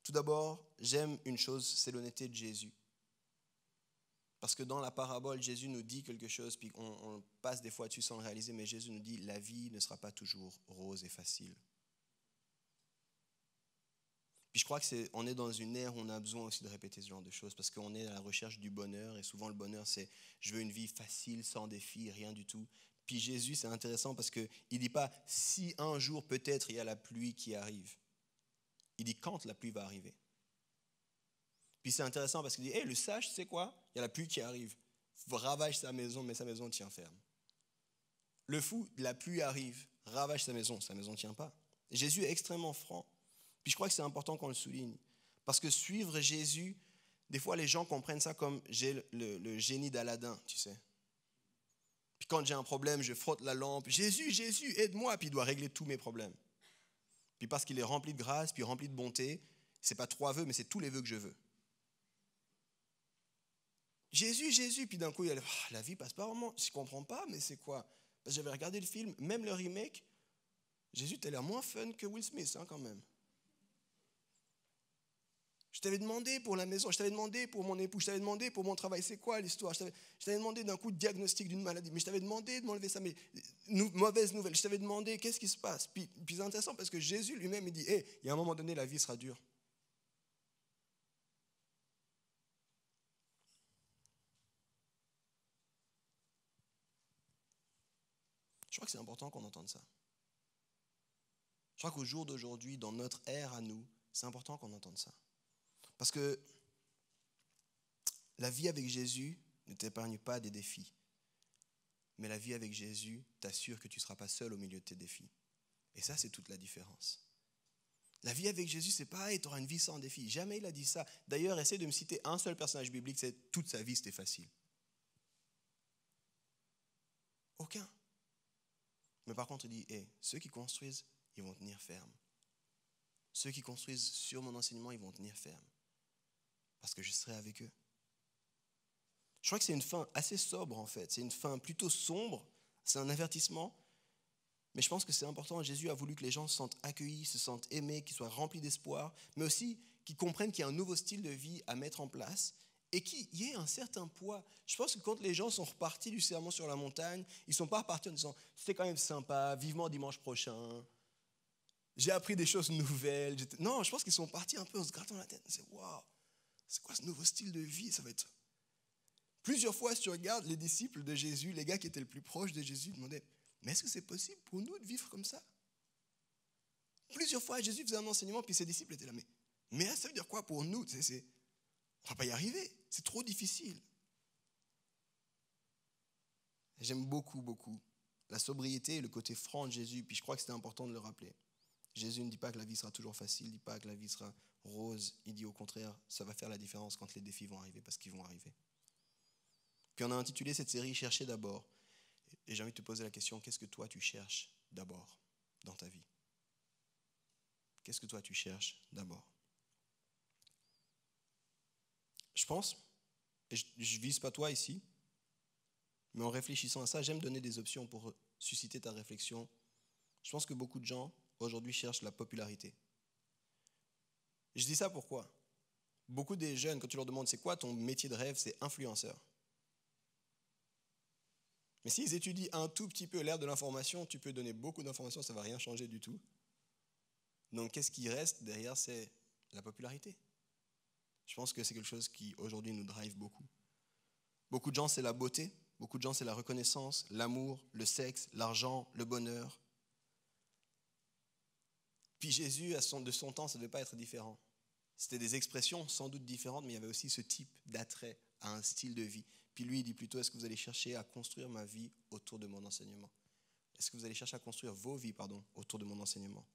Tout d'abord, j'aime une chose, c'est l'honnêteté de Jésus. Parce que dans la parabole, Jésus nous dit quelque chose, puis on passe des fois dessus sans le réaliser, mais Jésus nous dit, la vie ne sera pas toujours rose et facile. Puis je crois qu'on est dans une ère où on a besoin aussi de répéter ce genre de choses, parce qu'on est à la recherche du bonheur, et souvent le bonheur c'est, je veux une vie facile, sans défi, rien du tout. Puis Jésus, c'est intéressant parce qu'il ne dit pas, si un jour peut-être il y a la pluie qui arrive. Il dit quand la pluie va arriver. Puis c'est intéressant parce qu'il dit, le sage, tu sais quoi? Il y a la pluie qui arrive. Ravage sa maison, mais sa maison tient ferme. Le fou, la pluie arrive, ravage sa maison ne tient pas. Et Jésus est extrêmement franc. Puis je crois que c'est important qu'on le souligne. Parce que suivre Jésus, des fois les gens comprennent ça comme j'ai le génie d'Aladin, tu sais. Puis quand j'ai un problème, je frotte la lampe, Jésus, Jésus, aide-moi, puis il doit régler tous mes problèmes. Puis parce qu'il est rempli de grâce, puis rempli de bonté, c'est pas 3 vœux, mais c'est tous les vœux que je veux. Jésus, Jésus, puis d'un coup, il y a la vie passe pas vraiment, je comprends pas, mais c'est quoi? Parce que j'avais regardé le film, même le remake, Jésus, t'as l'air moins fun que Will Smith, quand même. Je t'avais demandé pour la maison, je t'avais demandé pour mon époux, je t'avais demandé pour mon travail, c'est quoi l'histoire? Je t'avais demandé d'un coup de diagnostic d'une maladie, mais je t'avais demandé de m'enlever ça, mais mauvaise nouvelle, je t'avais demandé qu'est-ce qui se passe? Puis c'est intéressant parce que Jésus lui-même, il dit, il y a un moment donné, la vie sera dure. Je crois que c'est important qu'on entende ça. Je crois qu'au jour d'aujourd'hui, dans notre ère à nous, c'est important qu'on entende ça. Parce que la vie avec Jésus ne t'épargne pas des défis. Mais la vie avec Jésus t'assure que tu ne seras pas seul au milieu de tes défis. Et ça, c'est toute la différence. La vie avec Jésus, c'est pas « tu auras une vie sans défis ». Jamais il a dit ça. D'ailleurs, essaie de me citer un seul personnage biblique, c'est toute sa vie, c'était facile. Aucun. Mais par contre, il dit ceux qui construisent, ils vont tenir ferme. Ceux qui construisent sur mon enseignement, ils vont tenir ferme. Parce que je serai avec eux. Je crois que c'est une fin assez sobre en fait. C'est une fin plutôt sombre. C'est un avertissement. Mais je pense que c'est important. Jésus a voulu que les gens se sentent accueillis, se sentent aimés, qu'ils soient remplis d'espoir, mais aussi qu'ils comprennent qu'il y a un nouveau style de vie à mettre en place et qu'il y ait un certain poids. Je pense que quand les gens sont repartis du sermon sur la montagne, ils ne sont pas repartis en disant « c'était quand même sympa, vivement dimanche prochain, j'ai appris des choses nouvelles. » Non, je pense qu'ils sont partis un peu en se grattant la tête. C'est « waouh, c'est quoi ce nouveau style de vie? Ça va être... » Plusieurs fois, si tu regardes les disciples de Jésus, les gars qui étaient le plus proches de Jésus, demandaient « mais est-ce que c'est possible pour nous de vivre comme ça ?» Plusieurs fois, Jésus faisait un enseignement, puis ses disciples étaient là « mais ça veut dire quoi pour nous? On ne va pas y arriver, c'est trop difficile. » J'aime beaucoup, beaucoup la sobriété et le côté franc de Jésus, puis je crois que c'était important de le rappeler. Jésus ne dit pas que la vie sera toujours facile, il ne dit pas que la vie sera rose, il dit au contraire, ça va faire la différence quand les défis vont arriver, parce qu'ils vont arriver. Puis on a intitulé cette série « Chercher d'abord ». Et j'ai envie de te poser la question, qu'est-ce que toi tu cherches d'abord dans ta vie? Qu'est-ce que toi tu cherches d'abord? Je pense, et je ne vise pas toi ici, mais en réfléchissant à ça, j'aime donner des options pour susciter ta réflexion. Je pense que beaucoup de gens aujourd'hui cherchent la popularité. Et je dis ça pourquoi? Beaucoup des jeunes, quand tu leur demandes c'est quoi ton métier de rêve, c'est influenceur. Mais s'ils étudient un tout petit peu l'ère de l'information, tu peux donner beaucoup d'informations, ça ne va rien changer du tout. Donc qu'est-ce qui reste derrière? C'est la popularité. Je pense que c'est quelque chose qui aujourd'hui nous drive beaucoup. Beaucoup de gens, c'est la beauté. Beaucoup de gens, c'est la reconnaissance, l'amour, le sexe, l'argent, le bonheur. Puis Jésus, de son temps, ça ne devait pas être différent. C'était des expressions sans doute différentes, mais il y avait aussi ce type d'attrait à un style de vie. Puis lui, il dit plutôt, est-ce que vous allez chercher à construire ma vie autour de mon enseignement? Est-ce que vous allez chercher à construire vos vies, autour de mon enseignement?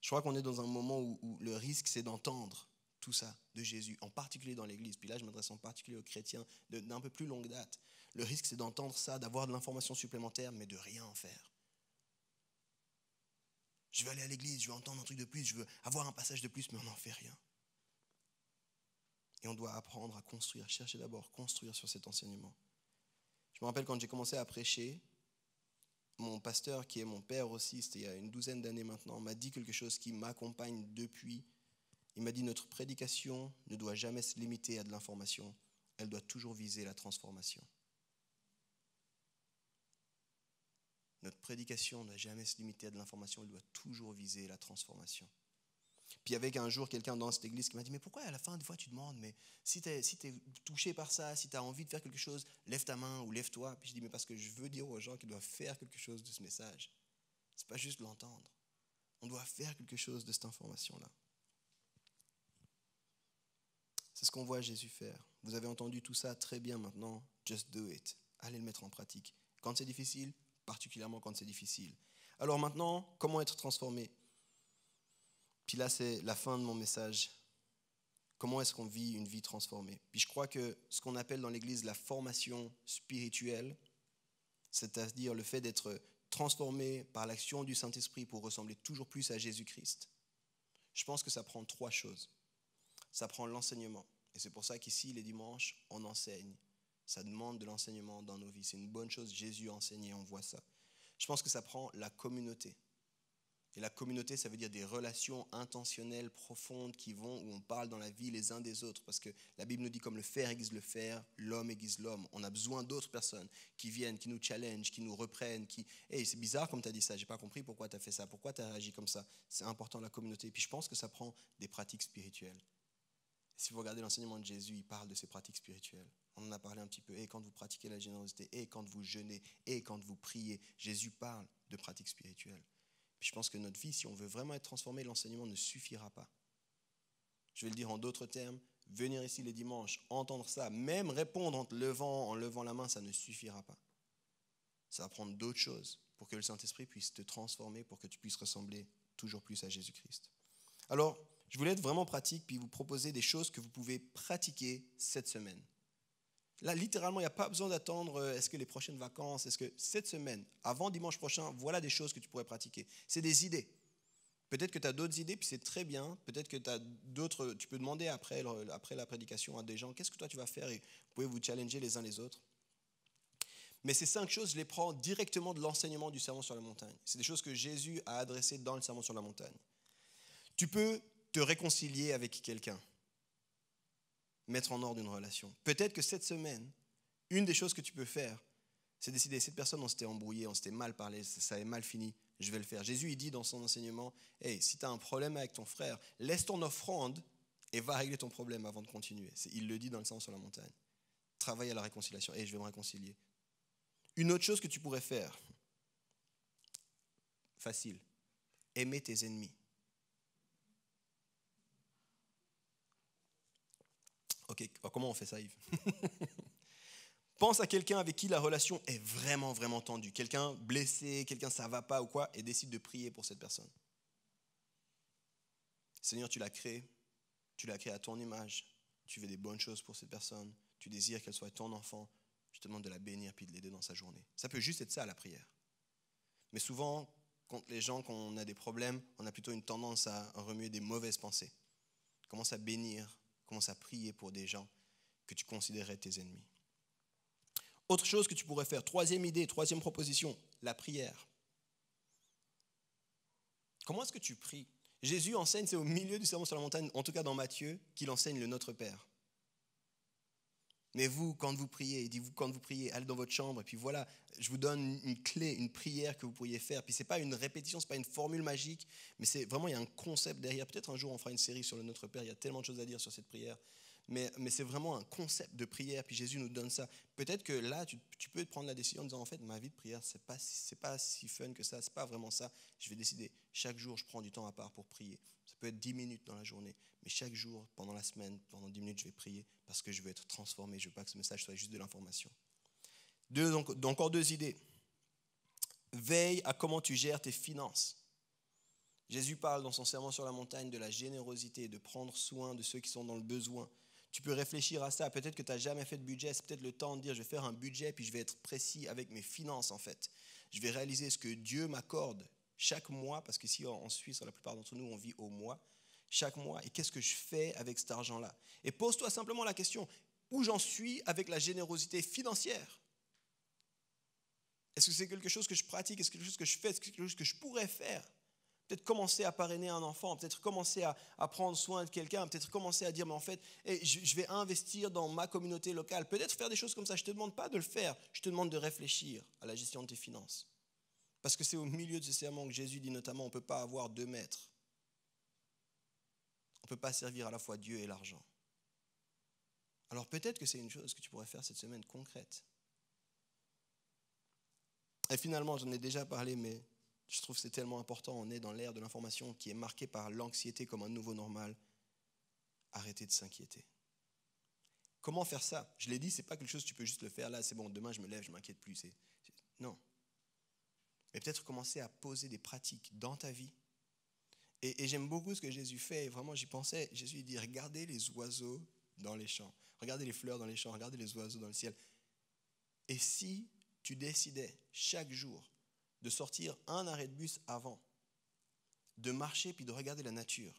Je crois qu'on est dans un moment où le risque, c'est d'entendre tout ça de Jésus, en particulier dans l'Église. Puis là, je m'adresse en particulier aux chrétiens d'un peu plus longue date. Le risque, c'est d'entendre ça, d'avoir de l'information supplémentaire, mais de rien en faire. Je veux aller à l'Église, je veux entendre un truc de plus, je veux avoir un passage de plus, mais on n'en fait rien. Et on doit apprendre à construire, chercher d'abord, construire sur cet enseignement. Je me rappelle quand j'ai commencé à prêcher, mon pasteur, qui est mon père aussi, c'était il y a une douzaine d'années maintenant, m'a dit quelque chose qui m'accompagne depuis. Il m'a dit, notre prédication ne doit jamais se limiter à de l'information, elle doit toujours viser la transformation. Notre prédication ne doit jamais se limiter à de l'information, elle doit toujours viser la transformation. Puis avec un jour quelqu'un dans cette église qui m'a dit, mais pourquoi à la fin des fois tu demandes, mais si tu es touché par ça, si tu as envie de faire quelque chose, lève ta main ou lève-toi. Puis je dis, mais parce que je veux dire aux gens qu'ils doivent faire quelque chose de ce message. Ce n'est pas juste l'entendre. On doit faire quelque chose de cette information-là. C'est ce qu'on voit Jésus faire. Vous avez entendu tout ça très bien maintenant. Just do it. Allez le mettre en pratique. Quand c'est difficile, particulièrement quand c'est difficile. Alors maintenant, comment être transformé ? Puis là, c'est la fin de mon message. Comment est-ce qu'on vit une vie transformée ? Puis je crois que ce qu'on appelle dans l'Église la formation spirituelle, c'est-à-dire le fait d'être transformé par l'action du Saint-Esprit pour ressembler toujours plus à Jésus-Christ, je pense que ça prend 3 choses. Ça prend l'enseignement. Et c'est pour ça qu'ici, les dimanches, on enseigne. Ça demande de l'enseignement dans nos vies. C'est une bonne chose. Jésus a enseigné, on voit ça. Je pense que ça prend la communauté. Et la communauté, ça veut dire des relations intentionnelles, profondes, qui vont, où on parle dans la vie les uns des autres. Parce que la Bible nous dit comme le fer aiguise le fer, l'homme aiguise l'homme. On a besoin d'autres personnes qui viennent, qui nous challengent, qui nous reprennent. Hey, c'est bizarre comme tu as dit ça, j'ai pas compris pourquoi tu as fait ça, pourquoi tu as réagi comme ça. C'est important la communauté. Et puis je pense que ça prend des pratiques spirituelles. Si vous regardez l'enseignement de Jésus, il parle de ces pratiques spirituelles. On en a parlé un petit peu. Et quand vous pratiquez la générosité, et quand vous jeûnez, et quand vous priez, Jésus parle de pratiques spirituelles. Puis je pense que notre vie, si on veut vraiment être transformé, l'enseignement ne suffira pas. Je vais le dire en d'autres termes, venir ici les dimanches, entendre ça, même répondre en levant la main, ça ne suffira pas. Ça va prendre d'autres choses pour que le Saint-Esprit puisse te transformer, pour que tu puisses ressembler toujours plus à Jésus-Christ. Alors, je voulais être vraiment pratique, puis vous proposer des choses que vous pouvez pratiquer cette semaine. Là, littéralement, il n'y a pas besoin d'attendre est-ce que les prochaines vacances, est-ce que cette semaine, avant dimanche prochain, voilà des choses que tu pourrais pratiquer. C'est des idées. Peut-être que tu as d'autres idées, puis c'est très bien. Peut-être que tu as d'autres, tu peux demander après la prédication à des gens, qu'est-ce que toi tu vas faire, et vous pouvez vous challenger les uns les autres. Mais ces 5 choses, je les prends directement de l'enseignement du Sermon sur la montagne. C'est des choses que Jésus a adressées dans le Sermon sur la montagne. Tu peux te réconcilier avec quelqu'un, mettre en ordre une relation. Peut-être que cette semaine, une des choses que tu peux faire, c'est décider, cette personne, on s'était embrouillé, on s'était mal parlé, ça avait mal fini, je vais le faire. Jésus, il dit dans son enseignement, hey, si tu as un problème avec ton frère, laisse ton offrande et va régler ton problème avant de continuer. Il le dit dans le Sermon sur la montagne. Travaille à la réconciliation. Hey, je vais me réconcilier. Une autre chose que tu pourrais faire, facile, aimer tes ennemis. Ok, comment on fait ça, Yves? Pense à quelqu'un avec qui la relation est vraiment, vraiment tendue. Quelqu'un blessé, quelqu'un ça va pas ou quoi, et décide de prier pour cette personne. Seigneur, tu l'as créé à ton image. Tu veux des bonnes choses pour cette personne. Tu désires qu'elle soit ton enfant. Je te demande de la bénir puis de l'aider dans sa journée. Ça peut juste être ça, la prière. Mais souvent, quand on a des problèmes, on a plutôt une tendance à remuer des mauvaises pensées. Commence à bénir, commence à prier pour des gens que tu considérais tes ennemis. Autre chose que tu pourrais faire, 3e idée, 3e proposition, la prière. Comment est-ce que tu pries ? Jésus enseigne, c'est au milieu du Sermon sur la montagne, en tout cas dans Matthieu, qu'il enseigne le Notre Père. Mais vous, quand vous priez, il dit, quand vous priez, allez dans votre chambre, et puis voilà, je vous donne une clé, une prière que vous pourriez faire. Puis c'est pas une répétition, c'est pas une formule magique, mais c'est vraiment, il y a un concept derrière. Peut-être un jour, on fera une série sur le Notre Père, il y a tellement de choses à dire sur cette prière. Mais c'est vraiment un concept de prière, puis Jésus nous donne ça. Peut-être que là, tu peux prendre la décision en disant, en fait, ma vie de prière, c'est pas si fun que ça, c'est pas vraiment ça. Je vais décider, chaque jour, je prends du temps à part pour prier. Ça peut être 10 minutes dans la journée, mais chaque jour, pendant la semaine, pendant 10 minutes, je vais prier parce que je veux être transformé, je veux pas que ce message soit juste de l'information. Encore 2 idées. Veille à comment tu gères tes finances. Jésus parle dans son sermon sur la montagne de la générosité, de prendre soin de ceux qui sont dans le besoin. Tu peux réfléchir à ça. Peut-être que tu n'as jamais fait de budget. C'est peut-être le temps de dire, je vais faire un budget, puis je vais être précis avec mes finances, en fait. Je vais réaliser ce que Dieu m'accorde chaque mois, parce qu'ici en Suisse, la plupart d'entre nous, on vit au mois. Chaque mois, et qu'est-ce que je fais avec cet argent-là? Et pose-toi simplement la question, où j'en suis avec la générosité financière? Est-ce que c'est quelque chose que je pratique? Est-ce que c'est quelque chose que je fais? Est-ce que c'est quelque chose que je pourrais faire? Peut-être commencer à parrainer un enfant, peut-être commencer à prendre soin de quelqu'un, peut-être commencer à dire, mais en fait, je vais investir dans ma communauté locale. Peut-être faire des choses comme ça. Je ne te demande pas de le faire, je te demande de réfléchir à la gestion de tes finances. Parce que c'est au milieu de ce sermon que Jésus dit notamment, on ne peut pas avoir 2 maîtres. On ne peut pas servir à la fois Dieu et l'argent. Alors peut-être que c'est une chose que tu pourrais faire cette semaine concrète. Et finalement, j'en ai déjà parlé, mais je trouve que c'est tellement important. On est dans l'ère de l'information qui est marquée par l'anxiété comme un nouveau normal. Arrêtez de s'inquiéter. Comment faire ça? Je l'ai dit, ce n'est pas quelque chose que tu peux juste le faire là, c'est bon, demain je me lève, je ne m'inquiète plus. Non. Mais peut-être commencer à poser des pratiques dans ta vie. Et j'aime beaucoup ce que Jésus fait. Vraiment, j'y pensais. Jésus dit, regardez les oiseaux dans les champs. Regardez les fleurs dans les champs. Regardez les oiseaux dans le ciel. Et si tu décidais chaque jour de sortir un arrêt de bus avant, de marcher puis de regarder la nature,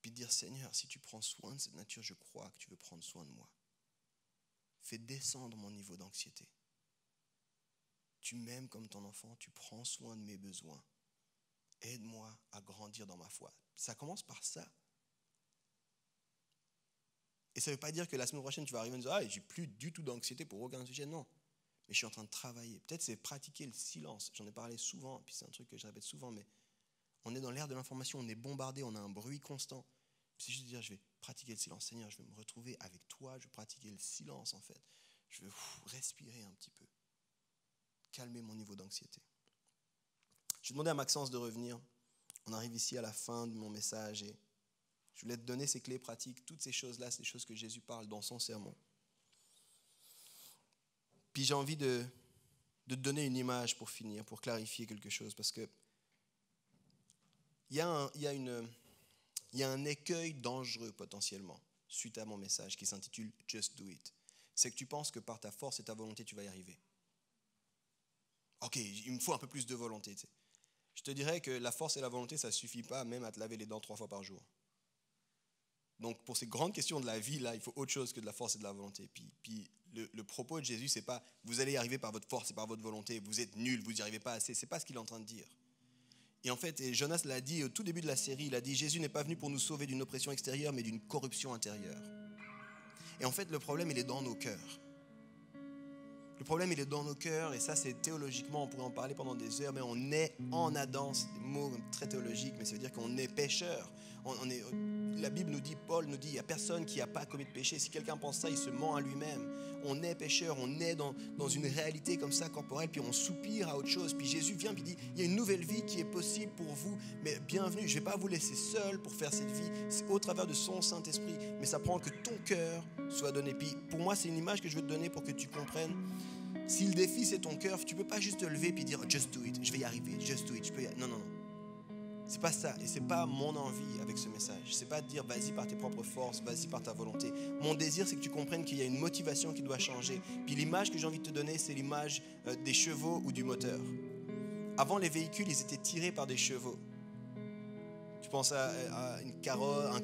puis de dire, Seigneur, si tu prends soin de cette nature, je crois que tu veux prendre soin de moi. Fais descendre mon niveau d'anxiété. Tu m'aimes comme ton enfant, tu prends soin de mes besoins. Aide-moi à grandir dans ma foi. Ça commence par ça. Et ça ne veut pas dire que la semaine prochaine, tu vas arriver et dire, j'ai plus du tout d'anxiété pour aucun sujet. Non. Mais je suis en train de travailler. Peut-être c'est pratiquer le silence. J'en ai parlé souvent, puis c'est un truc que je répète souvent, mais on est dans l'ère de l'information, on est bombardé, on a un bruit constant. C'est juste de dire, je vais pratiquer le silence. Seigneur, je vais me retrouver avec toi, je vais pratiquer le silence en fait. Je vais respirer un petit peu. Calmer mon niveau d'anxiété. Je vais demander à Maxence de revenir. On arrive ici à la fin de mon message et je voulais te donner ces clés pratiques. Toutes ces choses-là, c'est des choses que Jésus parle dans son sermon. Puis j'ai envie de te donner une image pour finir, pour clarifier quelque chose, parce que il y a un écueil dangereux potentiellement suite à mon message qui s'intitule « Just do it ». C'est que tu penses que par ta force et ta volonté, tu vas y arriver. Ok, il me faut un peu plus de volonté. Tu sais. Je te dirais que la force et la volonté, ça ne suffit pas même à te laver les dents 3 fois par jour. Donc pour ces grandes questions de la vie, là, il faut autre chose que de la force et de la volonté. Puis le propos de Jésus, c'est pas « vous allez y arriver par votre force et par votre volonté, vous êtes nuls, vous n'y arrivez pas assez ». C'est pas ce qu'il est en train de dire. Et en fait, et Jonas l'a dit au tout début de la série, il a dit « Jésus n'est pas venu pour nous sauver d'une oppression extérieure, mais d'une corruption intérieure ». Et en fait, le problème, il est dans nos cœurs. Le problème, il est dans nos cœurs, et ça, c'est théologiquement, on pourrait en parler pendant des heures, mais on est en Adam, c'est des mots très théologiques, mais ça veut dire qu'on est pécheur. La Bible nous dit, Paul nous dit, il n'y a personne qui n'a pas commis de péché. Si quelqu'un pense ça, il se ment à lui-même. On est pécheur, on est dans une réalité comme ça, corporelle, puis on soupire à autre chose. Puis Jésus vient, puis dit, il y a une nouvelle vie qui est possible pour vous, mais bienvenue, je ne vais pas vous laisser seul pour faire cette vie, c'est au travers de son Saint-Esprit, mais ça prend que ton cœur soit donné. Puis pour moi, c'est une image que je veux te donner pour que tu comprennes. Si le défi, c'est ton cœur, tu ne peux pas juste te lever et dire « just do it », je vais y arriver, just do it, Non. C'est pas ça, et c'est pas mon envie avec ce message. C'est pas de dire « vas-y par tes propres forces, vas-y par ta volonté ». Mon désir, c'est que tu comprennes qu'il y a une motivation qui doit changer. Puis l'image que j'ai envie de te donner, c'est l'image des chevaux ou du moteur. Avant, les véhicules, ils étaient tirés par des chevaux. Tu penses à un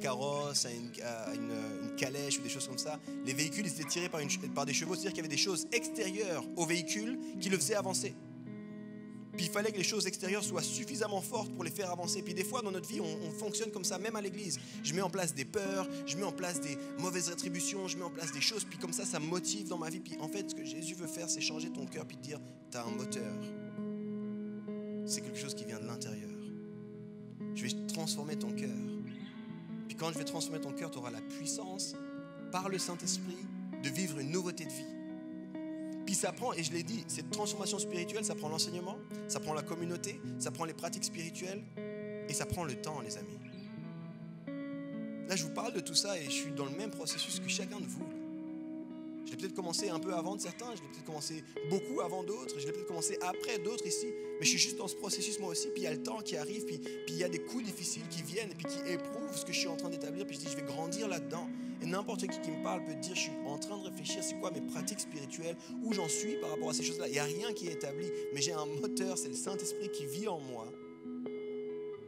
carrosse, à une calèche ou des choses comme ça. Les véhicules, ils étaient tirés par des chevaux, c'est-à-dire qu'il y avait des choses extérieures au véhicule qui le faisaient avancer. Puis il fallait que les choses extérieures soient suffisamment fortes pour les faire avancer. Puis des fois, dans notre vie, on fonctionne comme ça, même à l'église. Je mets en place des peurs, je mets en place des mauvaises rétributions, je mets en place des choses, puis comme ça me motive dans ma vie. Puis en fait, ce que Jésus veut faire, c'est changer ton cœur, puis te dire, tu as un moteur. C'est quelque chose qui vient de l'intérieur. Je vais transformer ton cœur. Puis quand je vais transformer ton cœur, tu auras la puissance, par le Saint-Esprit, de vivre une nouveauté de vie. Puis ça prend, et je l'ai dit, cette transformation spirituelle, ça prend l'enseignement, ça prend la communauté, ça prend les pratiques spirituelles, et ça prend le temps, les amis. Là, je vous parle de tout ça, et je suis dans le même processus que chacun de vous. Je l'ai peut-être commencé un peu avant de certains, je l'ai peut-être commencé beaucoup avant d'autres, je l'ai peut-être commencé après d'autres ici, mais je suis juste dans ce processus moi aussi, puis il y a le temps qui arrive, puis il y a des coups difficiles qui viennent, et puis qui éprouvent ce que je suis en train d'établir, puis je dis je vais grandir là-dedans. Et n'importe qui me parle peut dire je suis en train de réfléchir, c'est quoi mes pratiques spirituelles, où j'en suis par rapport à ces choses-là. Il n'y a rien qui est établi, mais j'ai un moteur, c'est le Saint-Esprit qui vit en moi,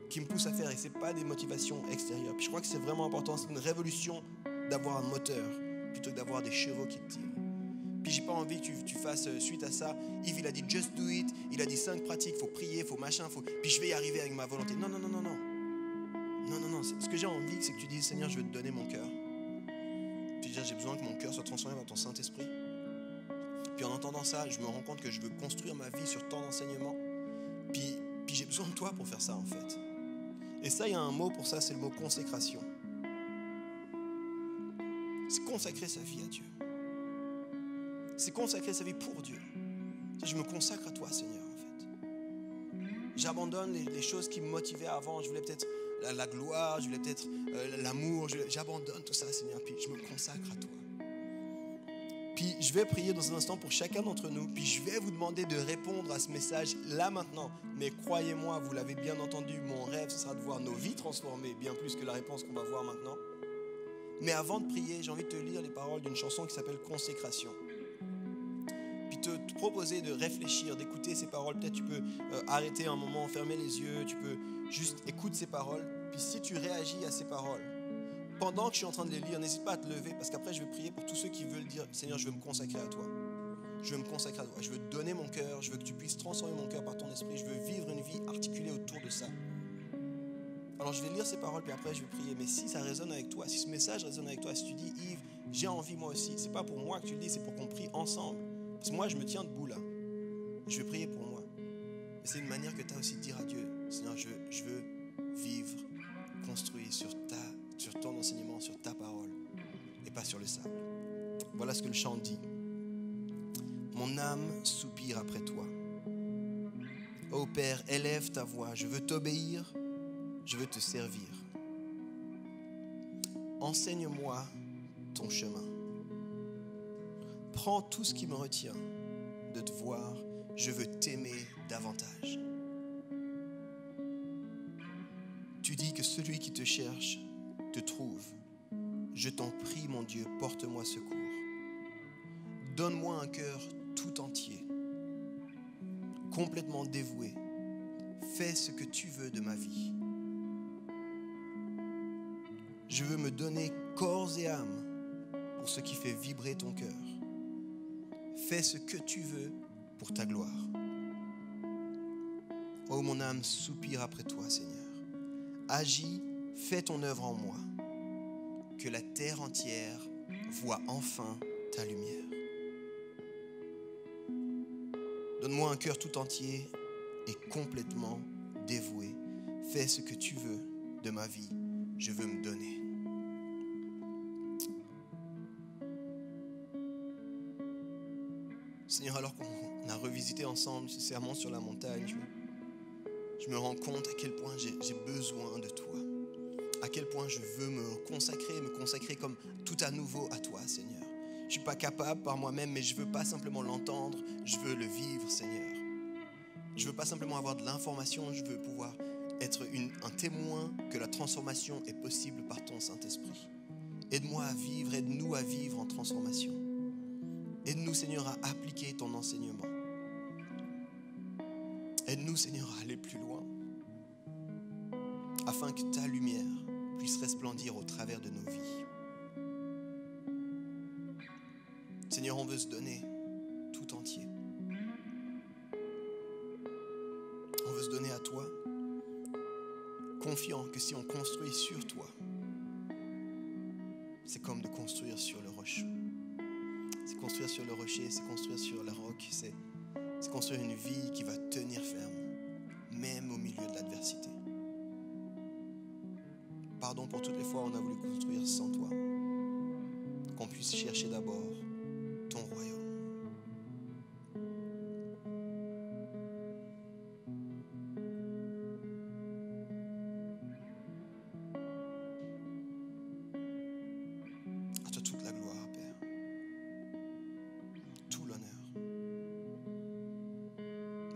qui me pousse à faire, et ce n'est pas des motivations extérieures. Puis je crois que c'est vraiment important, c'est une révolution d'avoir un moteur plutôt que d'avoir des chevaux qui te tirent. Puis j'ai pas envie que tu fasses suite à ça. Yves, il a dit just do it, il a dit 5 pratiques, faut prier, faut machin, puis je vais y arriver avec ma volonté. Non. Ce que j'ai envie, c'est que tu dises, Seigneur, je veux te donner mon cœur. Puis déjà, j'ai besoin que mon cœur soit transformé par ton Saint-Esprit. Puis en entendant ça, je me rends compte que je veux construire ma vie sur ton enseignement. Puis j'ai besoin de toi pour faire ça, en fait. Et ça, il y a un mot pour ça, c'est le mot consécration. C'est consacrer sa vie à Dieu. C'est consacrer sa vie pour Dieu. Je me consacre à toi, Seigneur, en fait. J'abandonne les choses qui me motivaient avant. Je voulais peut-être la gloire, je voulais peut-être l'amour. J'abandonne tout ça, Seigneur, puis je me consacre à toi. Puis je vais prier dans un instant pour chacun d'entre nous, puis je vais vous demander de répondre à ce message là maintenant. Mais croyez-moi, vous l'avez bien entendu, mon rêve, ce sera de voir nos vies transformées, bien plus que la réponse qu'on va voir maintenant. Mais avant de prier, j'ai envie de te lire les paroles d'une chanson qui s'appelle Consécration. Puis te proposer de réfléchir, d'écouter ces paroles. Peut-être tu peux arrêter un moment, fermer les yeux, tu peux juste écouter ces paroles. Puis si tu réagis à ces paroles, pendant que je suis en train de les lire, n'hésite pas à te lever, parce qu'après je vais prier pour tous ceux qui veulent dire, Seigneur, je veux me consacrer à toi. Je veux me consacrer à toi. Je veux te donner mon cœur, je veux que tu puisses transformer mon cœur par ton esprit. Je veux vivre une vie articulée autour de ça. Alors je vais lire ces paroles, puis après je vais prier. Mais si ça résonne avec toi, si ce message résonne avec toi, si tu dis, Yves, j'ai envie moi aussi, c'est pas pour moi que tu le dis, c'est pour qu'on prie ensemble. Parce que moi je me tiens debout là. Je vais prier pour moi. Mais c'est une manière que tu as aussi de dire à Dieu, Seigneur, je veux vivre, construire sur ton enseignement, sur ta parole, et pas sur le sable. Voilà ce que le chant dit. Mon âme soupire après toi. Ô Père, élève ta voix, je veux t'obéir, je veux te servir. Enseigne-moi ton chemin. Prends tout ce qui me retient de te voir, je veux t'aimer davantage. Tu dis que celui qui te cherche te trouve. Je t'en prie, mon Dieu, porte-moi secours. Donne-moi un cœur tout entier, complètement dévoué. Fais ce que tu veux de ma vie. Je veux me donner corps et âme pour ce qui fait vibrer ton cœur. Fais ce que tu veux pour ta gloire. Oh, mon âme soupire après toi, Seigneur. Agis, fais ton œuvre en moi. Que la terre entière voie enfin ta lumière. Donne-moi un cœur tout entier et complètement dévoué. Fais ce que tu veux de ma vie. Je veux me donner. Seigneur, alors qu'on a revisité ensemble ce sermon sur la montagne, je me rends compte à quel point j'ai besoin de toi. À quel point je veux me consacrer comme tout à nouveau à toi, Seigneur. Je ne suis pas capable par moi-même, mais je ne veux pas simplement l'entendre, je veux le vivre, Seigneur. Je ne veux pas simplement avoir de l'information, je veux pouvoir être un témoin que la transformation est possible par ton Saint-Esprit. Aide-moi à vivre, aide-nous à vivre en transformation. Aide-nous, Seigneur, à appliquer ton enseignement. Aide-nous, Seigneur, à aller plus loin, afin que ta lumière puisse resplendir au travers de nos vies. Seigneur, on veut se donner tout entier. On veut se donner à toi, confiant que si on construit sur toi, c'est comme de construire sur le rocher. C'est construire sur le rocher, c'est construire sur la roche, c'est construire une vie qui va tenir ferme, même au milieu de l'adversité. Pardon pour toutes les fois où on a voulu construire sans toi. Qu'on puisse chercher d'abord ton royaume. À toi toute la gloire, Père.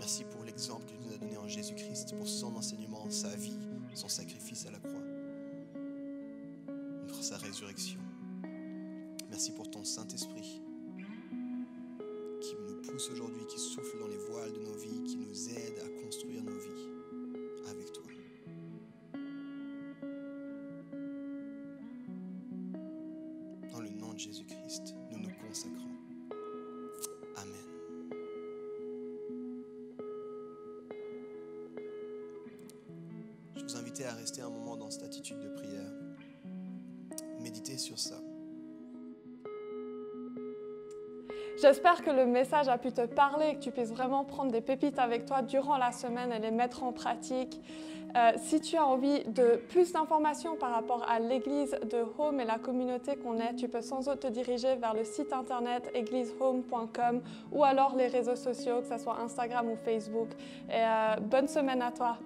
Merci pour l'exemple que tu nous as donné en Jésus-Christ, pour son enseignement, sa vie, son sacrifice à la croix, pour sa résurrection. Merci pour ton Saint-Esprit qui nous pousse aujourd'hui, qui souffle dans les voiles de nos vies, qui nous aide à construire nos vies avec toi. Dans le nom de Jésus-Christ, nous nous consacrons. Amen. Je vous invite à rester un moment dans cette attitude de prière. Méditez sur ça. J'espère que le message a pu te parler et que tu puisses vraiment prendre des pépites avec toi durant la semaine et les mettre en pratique. Si tu as envie de plus d'informations par rapport à l'église de Home et la communauté qu'on est, tu peux sans doute te diriger vers le site internet églisehome.com ou alors les réseaux sociaux, que ce soit Instagram ou Facebook. Et bonne semaine à toi.